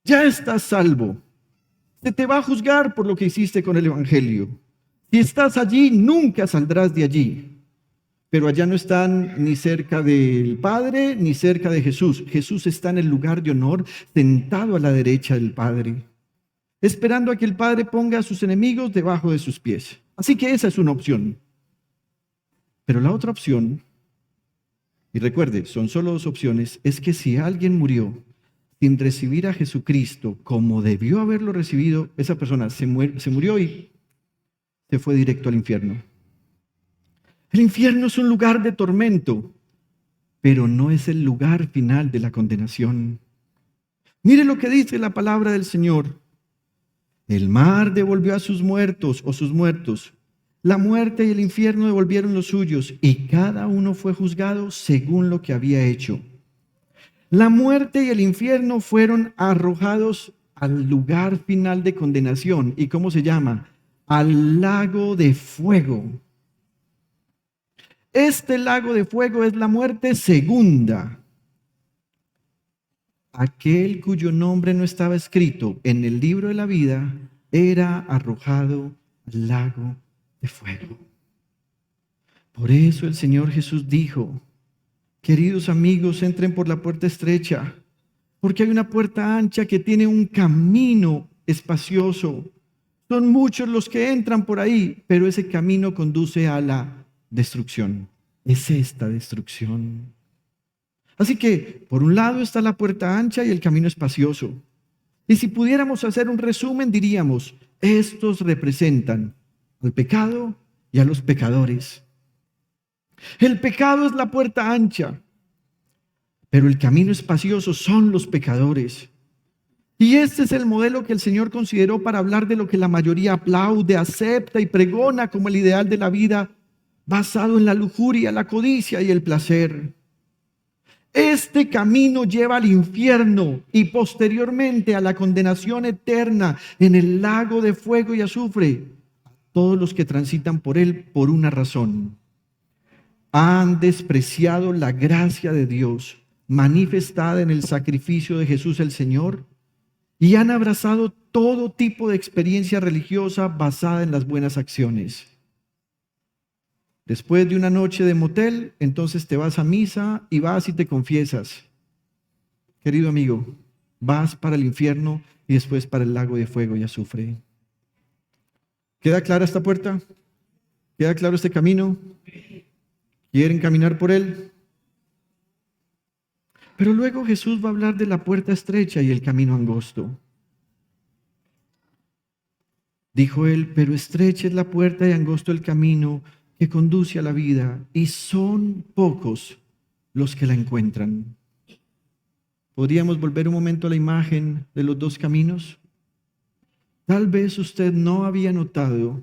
B: Ya estás salvo. Se te va a juzgar por lo que hiciste con el Evangelio. Si estás allí, nunca saldrás de allí. Pero allá no están ni cerca del Padre ni cerca de Jesús. Jesús está en el lugar de honor, sentado a la derecha del Padre, esperando a que el Padre ponga a sus enemigos debajo de sus pies. Así que esa es una opción. Pero la otra opción, y recuerde, son solo dos opciones, es que si alguien murió sin recibir a Jesucristo como debió haberlo recibido, esa persona se murió y se fue directo al infierno. El infierno es un lugar de tormento, pero no es el lugar final de la condenación. Mire lo que dice la palabra del Señor. El mar devolvió a sus muertos o sus muertos. La muerte y el infierno devolvieron los suyos, y cada uno fue juzgado según lo que había hecho. La muerte y el infierno fueron arrojados al lugar final de condenación. ¿Y cómo se llama? Al lago de fuego. Este lago de fuego es la muerte segunda. aquel cuyo nombre no estaba escrito en el libro de la vida era arrojado al lago de fuego. Por eso el Señor Jesús dijo: queridos amigos, entren por la puerta estrecha, porque hay una puerta ancha que tiene un camino espacioso. Son muchos los que entran por ahí, pero ese camino conduce a la destrucción. Es esta destrucción. Así que, por un lado está la puerta ancha y el camino espacioso. Y si pudiéramos hacer un resumen, diríamos: estos representan al pecado y a los pecadores. El pecado es la puerta ancha, pero el camino espacioso son los pecadores. Y este es el modelo que el Señor consideró para hablar de lo que la mayoría aplaude, acepta y pregona como el ideal de la vida, basado en la lujuria, la codicia y el placer. Este camino lleva al infierno y posteriormente a la condenación eterna en el lago de fuego y azufre. Todos los que transitan por él por una razón: han despreciado la gracia de Dios manifestada en el sacrificio de Jesús el Señor y han abrazado todo tipo de experiencia religiosa basada en las buenas acciones. Después de una noche de motel, entonces te vas a misa y vas y te confiesas. Querido amigo, vas para el infierno y después para el lago de fuego y azufre. ¿Queda clara esta puerta? ¿Queda claro este camino? ¿Quieren caminar por él? Pero luego Jesús va a hablar de la puerta estrecha y el camino angosto. Dijo él: pero estrecha es la puerta y angosto el camino que conduce a la vida, y son pocos los que la encuentran. ¿Podríamos volver un momento a la imagen de los dos caminos? Tal vez usted no había notado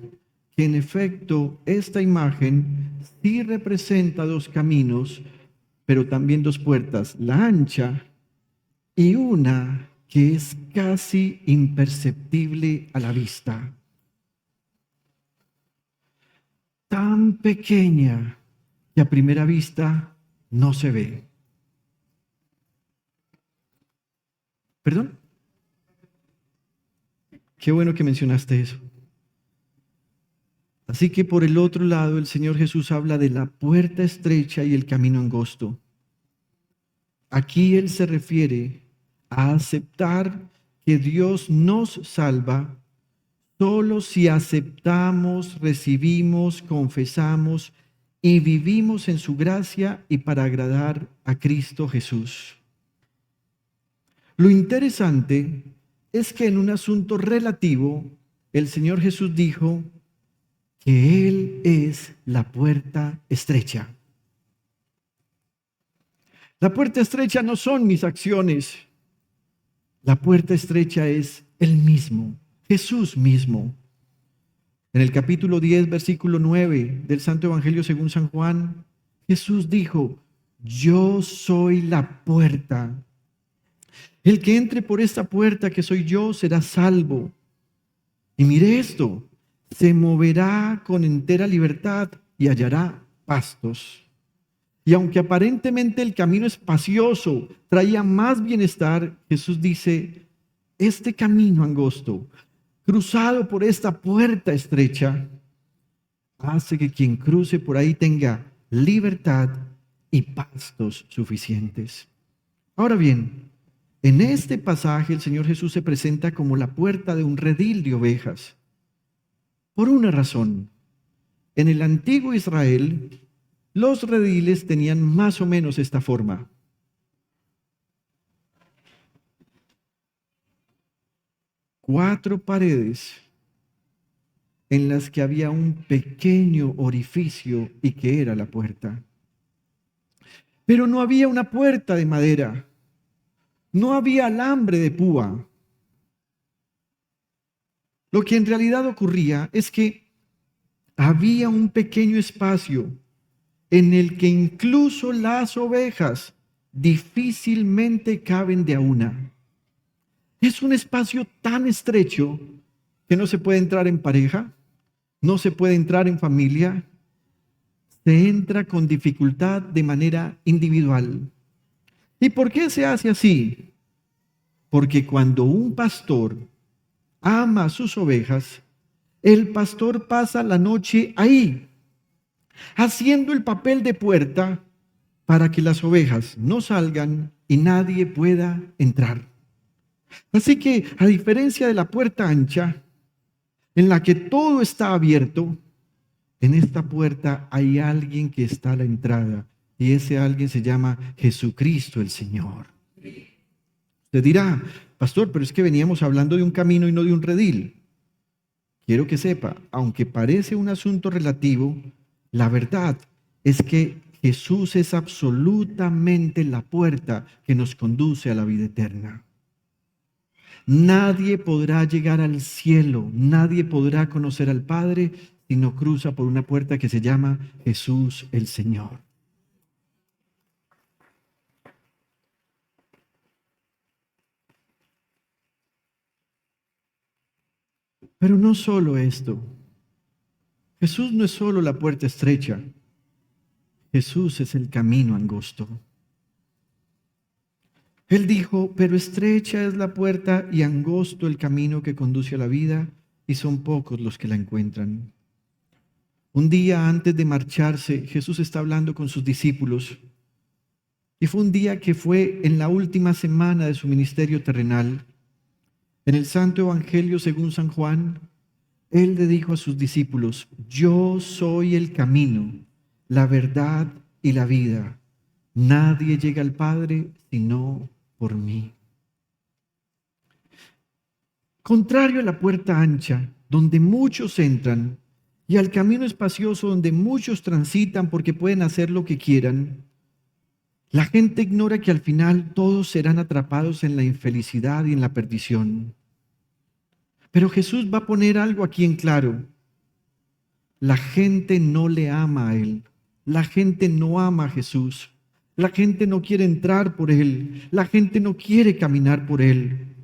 B: que en efecto esta imagen sí representa dos caminos, pero también dos puertas, la ancha y una que es casi imperceptible a la vista. Tan pequeña que a primera vista no se ve. ¿Perdón? Qué bueno que mencionaste eso. Así que por el otro lado, el Señor Jesús habla de la puerta estrecha y el camino angosto. Aquí Él se refiere a aceptar que Dios nos salva solo si aceptamos, recibimos, confesamos y vivimos en su gracia y para agradar a Cristo Jesús. Lo interesante es que en un asunto relativo, el Señor Jesús dijo que Él es la puerta estrecha. La puerta estrecha no son mis acciones. La puerta estrecha es Él mismo, Jesús mismo. En el capítulo 10, versículo 9 del Santo Evangelio según San Juan, Jesús dijo: yo soy la puerta. El que entre por esta puerta que soy yo será salvo. Y mire esto: se moverá con entera libertad y hallará pastos. Y aunque aparentemente el camino espacioso traía más bienestar, Jesús dice: este camino angosto, cruzado por esta puerta estrecha, hace que quien cruce por ahí tenga libertad y pastos suficientes. Ahora bien, en este pasaje el Señor Jesús se presenta como la puerta de un redil de ovejas. Por una razón: en el antiguo Israel, los rediles tenían más o menos esta forma. Cuatro paredes en las que había un pequeño orificio y que era la puerta. Pero no había una puerta de madera, no había alambre de púa. Lo que en realidad ocurría es que había un pequeño espacio en el que incluso las ovejas difícilmente caben de a una. Es un espacio tan estrecho que no se puede entrar en pareja, no se puede entrar en familia, se entra con dificultad de manera individual. ¿Y por qué se hace así? Porque cuando un pastor ama a sus ovejas, el pastor pasa la noche ahí, haciendo el papel de puerta para que las ovejas no salgan y nadie pueda entrar. Así que, a diferencia de la puerta ancha, en la que todo está abierto, en esta puerta hay alguien que está a la entrada, y ese alguien se llama Jesucristo el Señor. Usted dirá, pastor, pero es que veníamos hablando de un camino y no de un redil. Quiero que sepa, aunque parece un asunto relativo, la verdad es que Jesús es absolutamente la puerta que nos conduce a la vida eterna. Nadie podrá llegar al cielo, nadie podrá conocer al Padre si no cruza por una puerta que se llama Jesús el Señor. Pero no solo esto. Jesús no es solo la puerta estrecha. Jesús es el camino angosto. Él dijo, pero estrecha es la puerta y angosto el camino que conduce a la vida, y son pocos los que la encuentran. Un día antes de marcharse, Jesús está hablando con sus discípulos. Y fue un día que fue en la última semana de su ministerio terrenal. En el Santo Evangelio según San Juan, Él le dijo a sus discípulos, yo soy el camino, la verdad y la vida. Nadie llega al Padre sino por mí. Contrario a la puerta ancha, donde muchos entran, y al camino espacioso donde muchos transitan porque pueden hacer lo que quieran, la gente ignora que al final todos serán atrapados en la infelicidad y en la perdición. Pero Jesús va a poner algo aquí en claro. La gente no le ama a Él. La gente no ama a Jesús. La gente no quiere entrar por Él. La gente no quiere caminar por Él.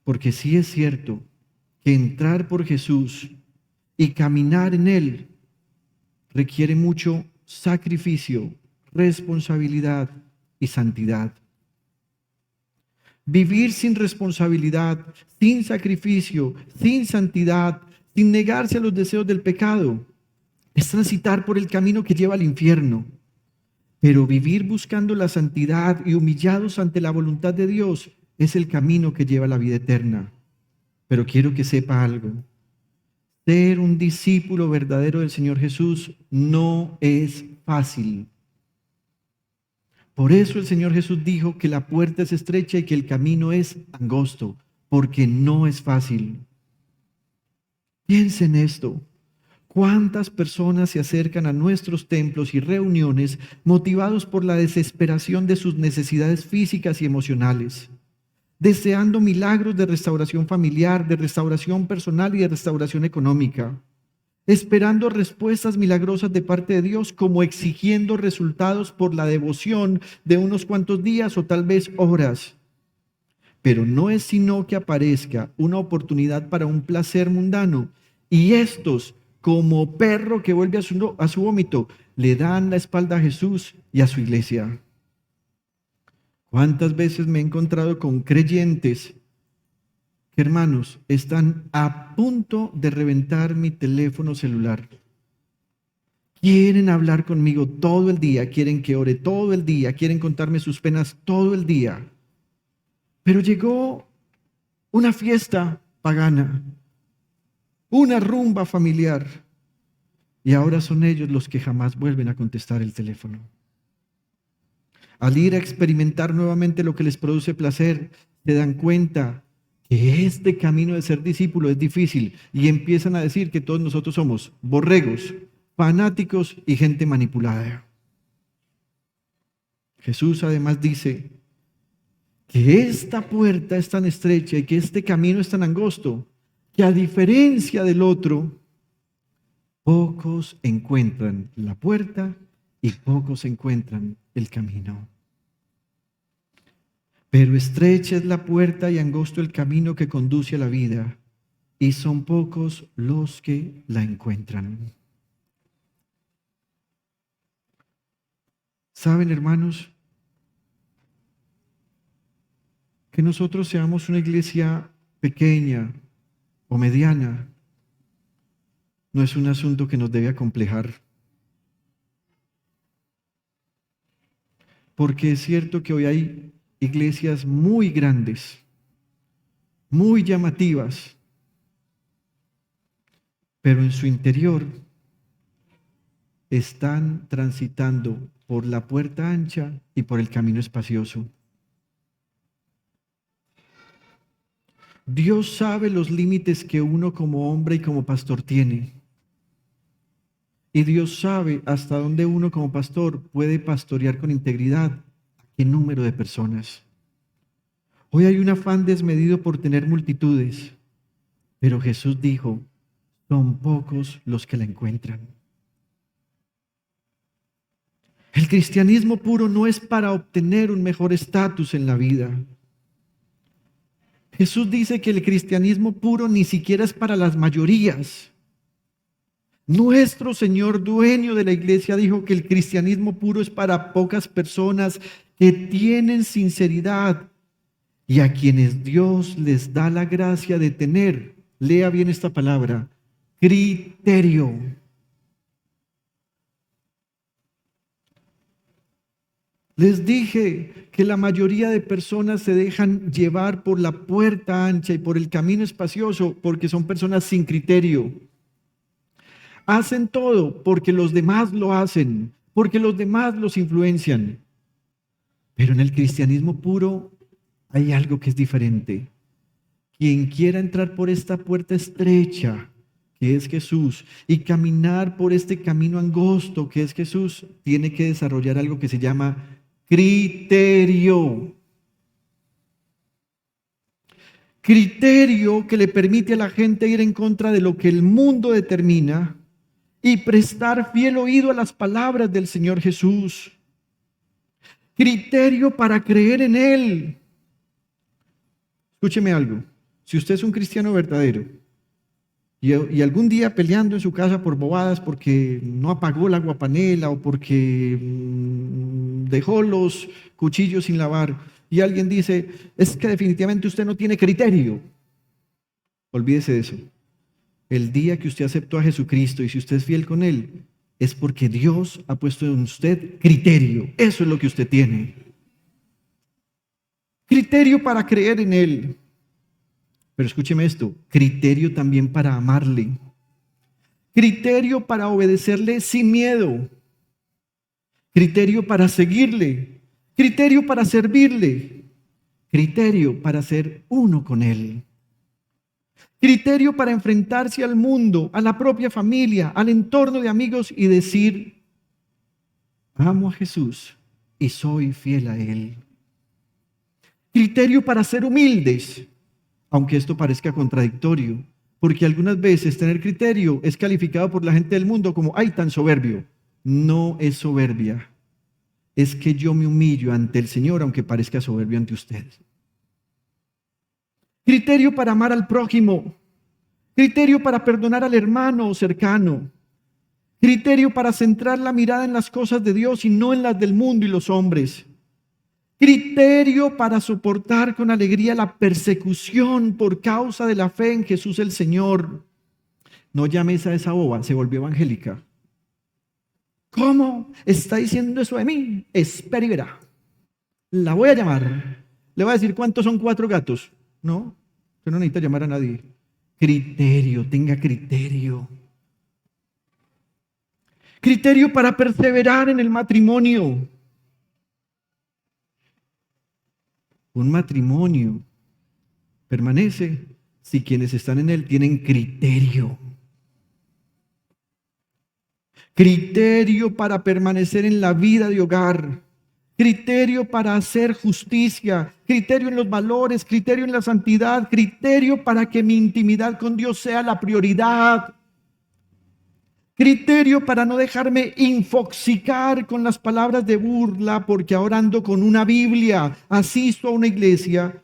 B: Porque sí es cierto que entrar por Jesús y caminar en Él requiere mucho sacrificio, responsabilidad y santidad. Vivir sin responsabilidad, sin sacrificio, sin santidad, sin negarse a los deseos del pecado, es transitar por el camino que lleva al infierno. Pero vivir buscando la santidad y humillados ante la voluntad de Dios es el camino que lleva a la vida eterna. Pero quiero que sepa algo. Ser un discípulo verdadero del Señor Jesús no es fácil. Por eso el Señor Jesús dijo que la puerta es estrecha y que el camino es angosto, porque no es fácil. Piensen en esto. ¿Cuántas personas se acercan a nuestros templos y reuniones motivados por la desesperación de sus necesidades físicas y emocionales, deseando milagros de restauración familiar, de restauración personal y de restauración económica, esperando respuestas milagrosas de parte de Dios, como exigiendo resultados por la devoción de unos cuantos días o tal vez horas? Pero no es sino que aparezca una oportunidad para un placer mundano, y estos, como perro que vuelve a su vómito, le dan la espalda a Jesús y a su iglesia. ¿Cuántas veces me he encontrado con creyentes que, hermanos, están a punto de reventar mi teléfono celular? Quieren hablar conmigo todo el día, quieren que ore todo el día, quieren contarme sus penas todo el día. Pero llegó una fiesta pagana, una rumba familiar, y ahora son ellos los que jamás vuelven a contestar el teléfono. Al ir a experimentar nuevamente lo que les produce placer, se dan cuenta que este camino de ser discípulo es difícil y empiezan a decir que todos nosotros somos borregos, fanáticos y gente manipulada. Jesús además dice que esta puerta es tan estrecha y que este camino es tan angosto que, a diferencia del otro, pocos encuentran la puerta y pocos encuentran el camino. Pero estrecha es la puerta y angosto el camino que conduce a la vida, y son pocos los que la encuentran. ¿Saben, hermanos? que nosotros seamos una iglesia pequeña o mediana no es un asunto que nos debe acomplejar. Porque es cierto que hoy hay iglesias muy grandes, muy llamativas, pero en su interior están transitando por la puerta ancha y por el camino espacioso. Dios sabe los límites que uno como hombre y como pastor tiene. Y Dios sabe hasta dónde uno como pastor puede pastorear con integridad a qué número de personas. Hoy hay un afán desmedido por tener multitudes, pero Jesús dijo, son pocos los que la encuentran. El cristianismo puro no es para obtener un mejor estatus en la vida. Jesús dice que el cristianismo puro ni siquiera es para las mayorías. Nuestro Señor, dueño de la iglesia, dijo que el cristianismo puro es para pocas personas que tienen sinceridad y a quienes Dios les da la gracia de tener, lea bien esta palabra, criterio. Les dije que la mayoría de personas se dejan llevar por la puerta ancha y por el camino espacioso porque son personas sin criterio. Hacen todo porque los demás lo hacen, porque los demás los influencian. Pero en el cristianismo puro hay algo que es diferente. Quien quiera entrar por esta puerta estrecha, que es Jesús, y caminar por este camino angosto, que es Jesús, tiene que desarrollar algo que se llama criterio. Criterio que le permite a la gente ir en contra de lo que el mundo determina y prestar fiel oído a las palabras del Señor Jesús. Criterio para creer en Él. Escúcheme algo. Si usted es un cristiano verdadero y algún día peleando en su casa por bobadas porque no apagó la aguapanela o porque dejó los cuchillos sin lavar y alguien dice, es que definitivamente usted no tiene criterio, olvídese de eso. El día que usted aceptó a Jesucristo y si usted es fiel con Él, es porque Dios ha puesto en usted criterio. Eso es lo que usted tiene. Criterio para creer en Él. Pero escúcheme esto, criterio también para amarle. Criterio para obedecerle sin miedo. Criterio para seguirle. Criterio para servirle. Criterio para ser uno con Él. Criterio para enfrentarse al mundo, a la propia familia, al entorno de amigos y decir, amo a Jesús y soy fiel a Él. Criterio para ser humildes, aunque esto parezca contradictorio, porque algunas veces tener criterio es calificado por la gente del mundo como, ¡ay, tan soberbio! No es soberbia, es que yo me humillo ante el Señor, aunque parezca soberbio ante ustedes. Criterio para amar al prójimo. Criterio para perdonar al hermano o cercano. Criterio para centrar la mirada en las cosas de Dios y no en las del mundo y los hombres. Criterio para soportar con alegría la persecución por causa de la fe en Jesús el Señor. No llames a esa boba, se volvió evangélica. ¿Cómo está diciendo eso de mí? Espera y verá. La voy a llamar. Le voy a decir cuántos son 4 gatos. No, usted no necesita llamar a nadie. Criterio, tenga criterio. Criterio para perseverar en el matrimonio. Un matrimonio permanece si quienes están en él tienen criterio. Criterio para permanecer en la vida de hogar. Criterio para hacer justicia, criterio en los valores, criterio en la santidad, criterio para que mi intimidad con Dios sea la prioridad. Criterio para no dejarme infoxicar con las palabras de burla, porque ahora ando con una Biblia, asisto a una iglesia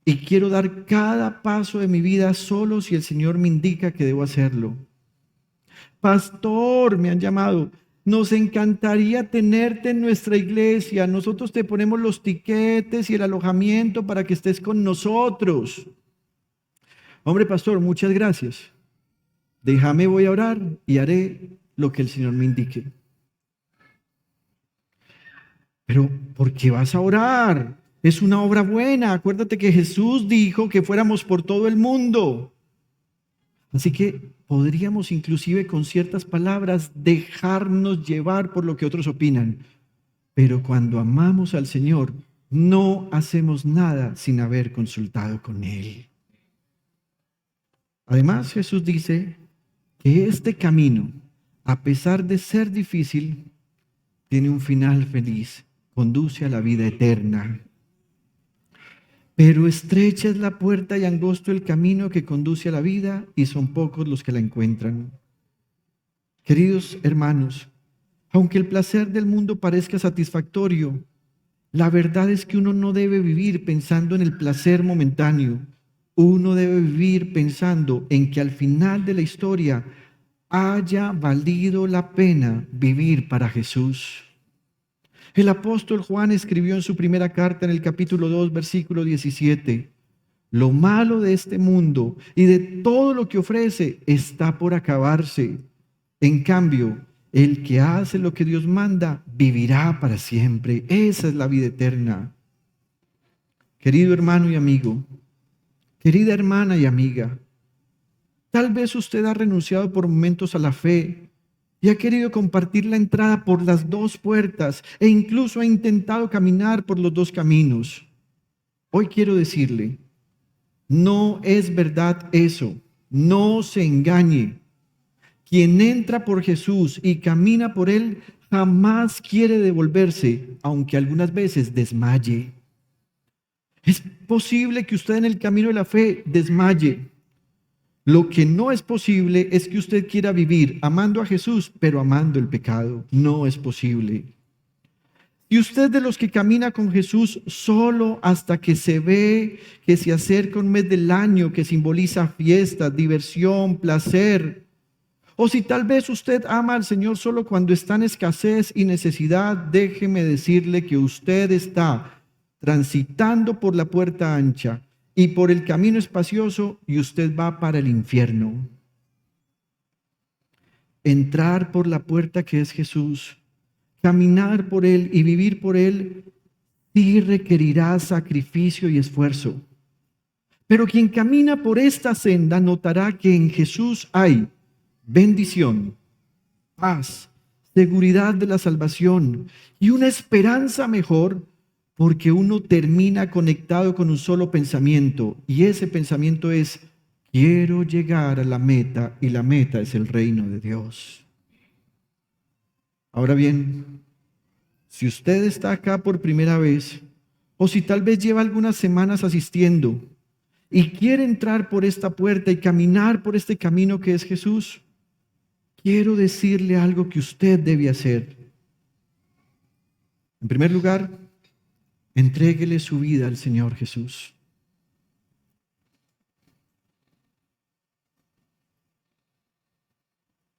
B: y quiero dar cada paso de mi vida solo si el Señor me indica que debo hacerlo. Pastor, me han llamado. nos encantaría tenerte en nuestra iglesia. Nosotros te ponemos los tiquetes y el alojamiento para que estés con nosotros. Hombre, pastor, muchas gracias. Déjame, voy a orar y haré lo que el Señor me indique. Pero, ¿por qué vas a orar? Es una obra buena. Acuérdate que Jesús dijo que fuéramos por todo el mundo. Así que podríamos inclusive con ciertas palabras dejarnos llevar por lo que otros opinan. Pero cuando amamos al Señor, no hacemos nada sin haber consultado con Él. Además, Jesús dice que este camino, a pesar de ser difícil, tiene un final feliz, conduce a la vida eterna. Pero estrecha es la puerta y angosto el camino que conduce a la vida, y son pocos los que la encuentran. Queridos hermanos, aunque el placer del mundo parezca satisfactorio, la verdad es que uno no debe vivir pensando en el placer momentáneo. Uno debe vivir pensando en que al final de la historia haya valido la pena vivir para Jesús. El apóstol Juan escribió en su primera carta en el capítulo 2, versículo 17, lo malo de este mundo y de todo lo que ofrece está por acabarse. En cambio, el que hace lo que Dios manda vivirá para siempre. Esa es la vida eterna. Querido hermano y amigo, querida hermana y amiga, tal vez usted ha renunciado por momentos a la fe y ha querido compartir la entrada por las dos puertas e incluso ha intentado caminar por los dos caminos. Hoy quiero decirle, no es verdad eso, no se engañe. Quien entra por Jesús y camina por Él jamás quiere devolverse, aunque algunas veces desmaye. Es posible que usted en el camino de la fe desmaye. Lo que no es posible es que usted quiera vivir amando a Jesús, pero amando el pecado. No es posible. Y usted de los que camina con Jesús solo hasta que se ve que se acerca un mes del año que simboliza fiestas, diversión, placer. O si tal vez usted ama al Señor solo cuando está en escasez y necesidad, déjeme decirle que usted está transitando por la puerta ancha y por el camino espacioso y usted va para el infierno. Entrar por la puerta que es Jesús, caminar por Él y vivir por Él, sí requerirá sacrificio y esfuerzo. Pero quien camina por esta senda notará que en Jesús hay bendición, paz, seguridad de la salvación y una esperanza mejor, porque uno termina conectado con un solo pensamiento, y ese pensamiento es: quiero llegar a la meta, y la meta es el reino de Dios. Ahora bien, si usted está acá por primera vez, o si tal vez lleva algunas semanas asistiendo, y quiere entrar por esta puerta y caminar por este camino que es Jesús, quiero decirle algo que usted debe hacer. En primer lugar, entréguele su vida al Señor Jesús.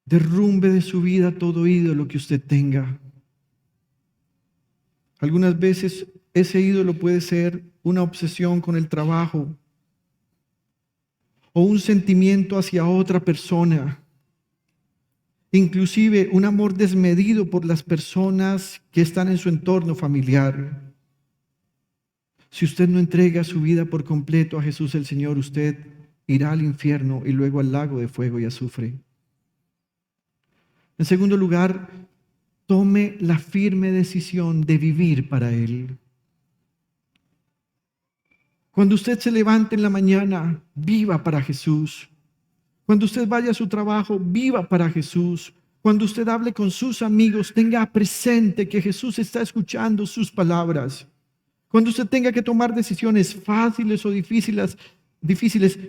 B: Derrumbe de su vida todo ídolo que usted tenga. Algunas veces ese ídolo puede ser una obsesión con el trabajo o un sentimiento hacia otra persona. Inclusive un amor desmedido por las personas que están en su entorno familiar. Si usted no entrega su vida por completo a Jesús el Señor, usted irá al infierno y luego al lago de fuego y azufre. En segundo lugar, tome la firme decisión de vivir para Él. Cuando usted se levante en la mañana, viva para Jesús. Cuando usted vaya a su trabajo, viva para Jesús. Cuando usted hable con sus amigos, tenga presente que Jesús está escuchando sus palabras. Cuando usted tenga que tomar decisiones fáciles o difíciles,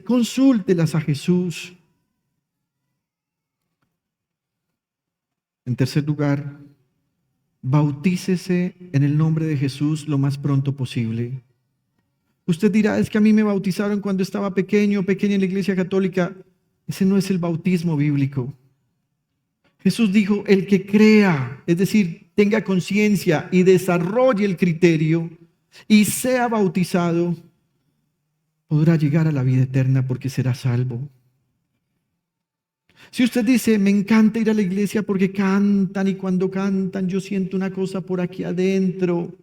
B: consúltelas a Jesús. En tercer lugar, bautícese en el nombre de Jesús lo más pronto posible. Usted dirá, es que a mí me bautizaron cuando estaba pequeña en la Iglesia Católica. Ese no es el bautismo bíblico. Jesús dijo, el que crea, es decir, tenga conciencia y desarrolle el criterio y sea bautizado, podrá llegar a la vida eterna porque será salvo. Si usted dice, me encanta ir a la iglesia porque cantan y cuando cantan yo siento una cosa por aquí adentro,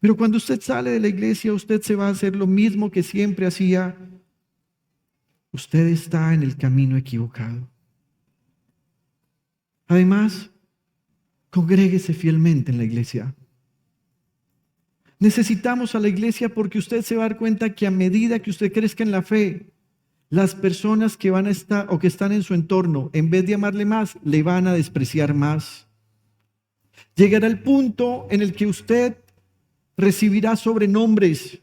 B: pero cuando usted sale de la iglesia usted se va a hacer lo mismo que siempre hacía, usted está en el camino equivocado. Además, congréguese fielmente en la iglesia. Necesitamos a la iglesia porque usted se va a dar cuenta que a medida que usted crezca en la fe, las personas que van a estar o que están en su entorno, en vez de amarle más, le van a despreciar más. Llegará el punto en el que usted recibirá sobrenombres.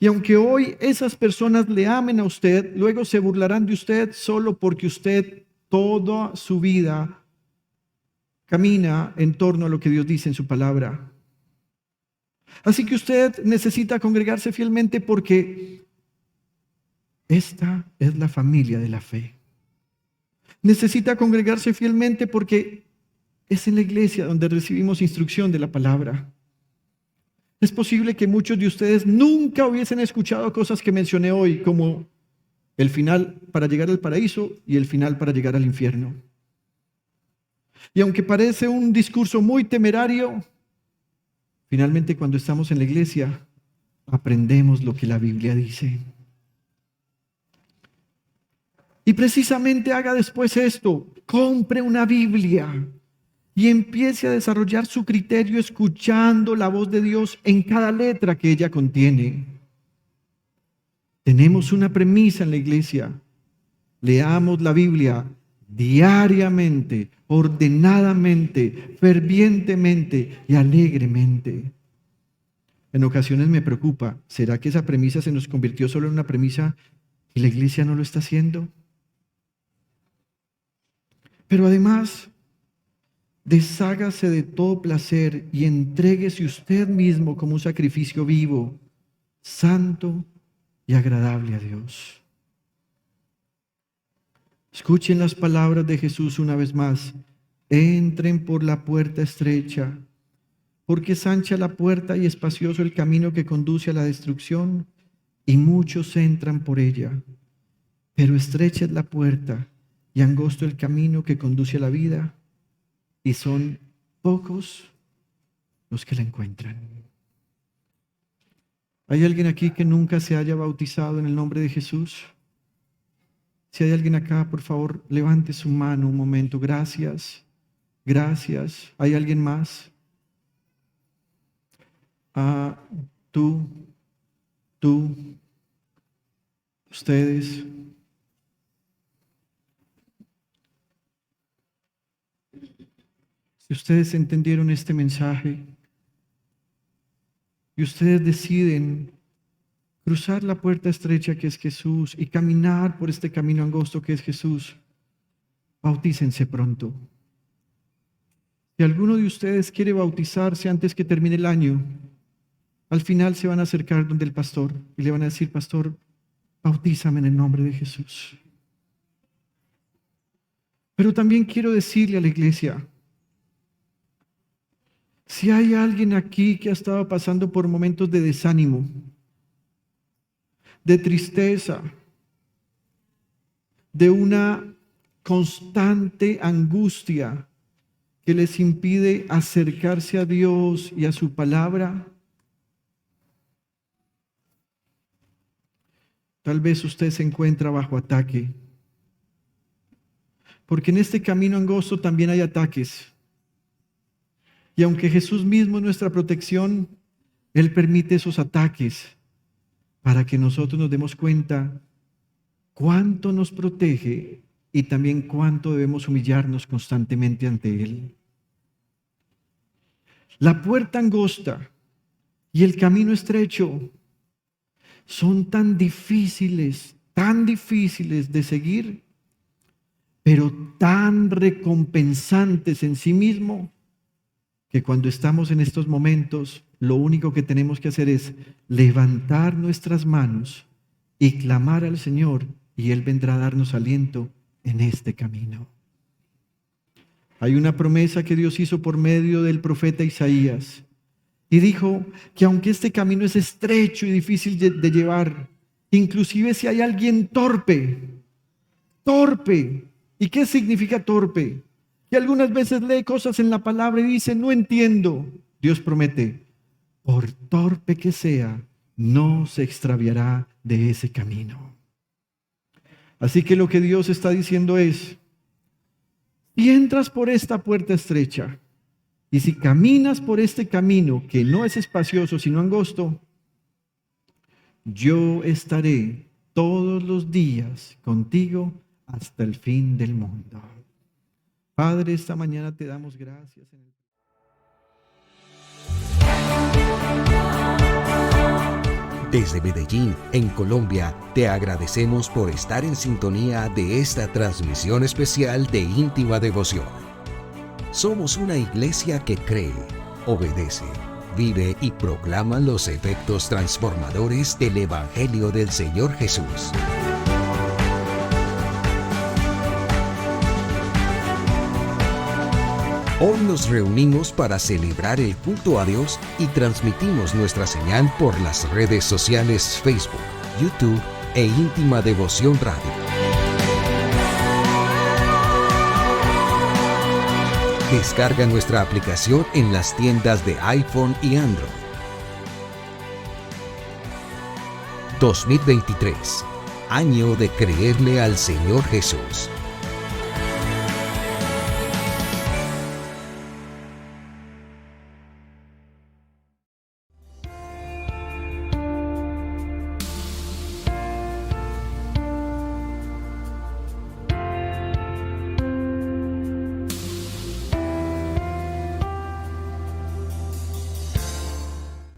B: Y aunque hoy esas personas le amen a usted, luego se burlarán de usted solo porque usted toda su vida camina en torno a lo que Dios dice en su palabra. Así que usted necesita congregarse fielmente porque esta es la familia de la fe. Necesita congregarse fielmente porque es en la iglesia donde recibimos instrucción de la palabra. Es posible que muchos de ustedes nunca hubiesen escuchado cosas que mencioné hoy, como el final para llegar al paraíso y el final para llegar al infierno. Y aunque parece un discurso muy temerario, finalmente cuando estamos en la iglesia aprendemos lo que la Biblia dice. Y precisamente haga después esto, compre una Biblia y empiece a desarrollar su criterio escuchando la voz de Dios en cada letra que ella contiene. Tenemos una premisa en la iglesia. Leamos la Biblia diariamente, ordenadamente, fervientemente y alegremente. En ocasiones me preocupa, ¿será que esa premisa se nos convirtió solo en una premisa y la iglesia no lo está haciendo? Pero además, deshágase de todo placer y entréguese usted mismo como un sacrificio vivo, santo y agradable a Dios. Escuchen las palabras de Jesús una vez más. Entren por la puerta estrecha, porque es ancha la puerta y espacioso el camino que conduce a la destrucción, y muchos entran por ella. Pero estrecha es la puerta y angosto el camino que conduce a la vida, y son pocos los que la encuentran. ¿Hay alguien aquí que nunca se haya bautizado en el nombre de Jesús? Si hay alguien acá, por favor, levante su mano un momento. Gracias, gracias. ¿Hay alguien más? Tú, ustedes. Si ustedes entendieron este mensaje y ustedes deciden cruzar la puerta estrecha que es Jesús y caminar por este camino angosto que es Jesús, bautícense pronto. Si alguno de ustedes quiere bautizarse antes que termine el año, al final se van a acercar donde el pastor y le van a decir: pastor, bautízame en el nombre de Jesús. Pero también quiero decirle a la iglesia, si hay alguien aquí que ha estado pasando por momentos de desánimo, de tristeza, de una constante angustia que les impide acercarse a Dios y a su palabra, tal vez usted se encuentra bajo ataque. Porque en este camino angosto también hay ataques. Y aunque Jesús mismo es nuestra protección, Él permite esos ataques para que nosotros nos demos cuenta cuánto nos protege y también cuánto debemos humillarnos constantemente ante Él. La puerta angosta y el camino estrecho son tan difíciles de seguir, pero tan recompensantes en sí mismo, que cuando estamos en estos momentos, lo único que tenemos que hacer es levantar nuestras manos y clamar al Señor, y Él vendrá a darnos aliento en este camino. Hay una promesa que Dios hizo por medio del profeta Isaías y dijo que aunque este camino es estrecho y difícil de llevar, inclusive si hay alguien torpe, ¿y qué significa torpe? Que algunas veces lee cosas en la palabra y dice, no entiendo. Dios promete, por torpe que sea, no se extraviará de ese camino. Así que lo que Dios está diciendo es, si entras por esta puerta estrecha y si caminas por este camino que no es espacioso sino angosto, yo estaré todos los días contigo hasta el fin del mundo. Padre, esta mañana te damos gracias.
A: Desde Medellín, en Colombia, te agradecemos por estar en sintonía de esta transmisión especial de Íntima Devoción. Somos una iglesia que cree, obedece, vive y proclama los efectos transformadores del Evangelio del Señor Jesús. Hoy nos reunimos para celebrar el culto a Dios y transmitimos nuestra señal por las redes sociales Facebook, YouTube e Íntima Devoción Radio. Descarga nuestra aplicación en las tiendas de iPhone y Android. 2023, año de creerle al Señor Jesús.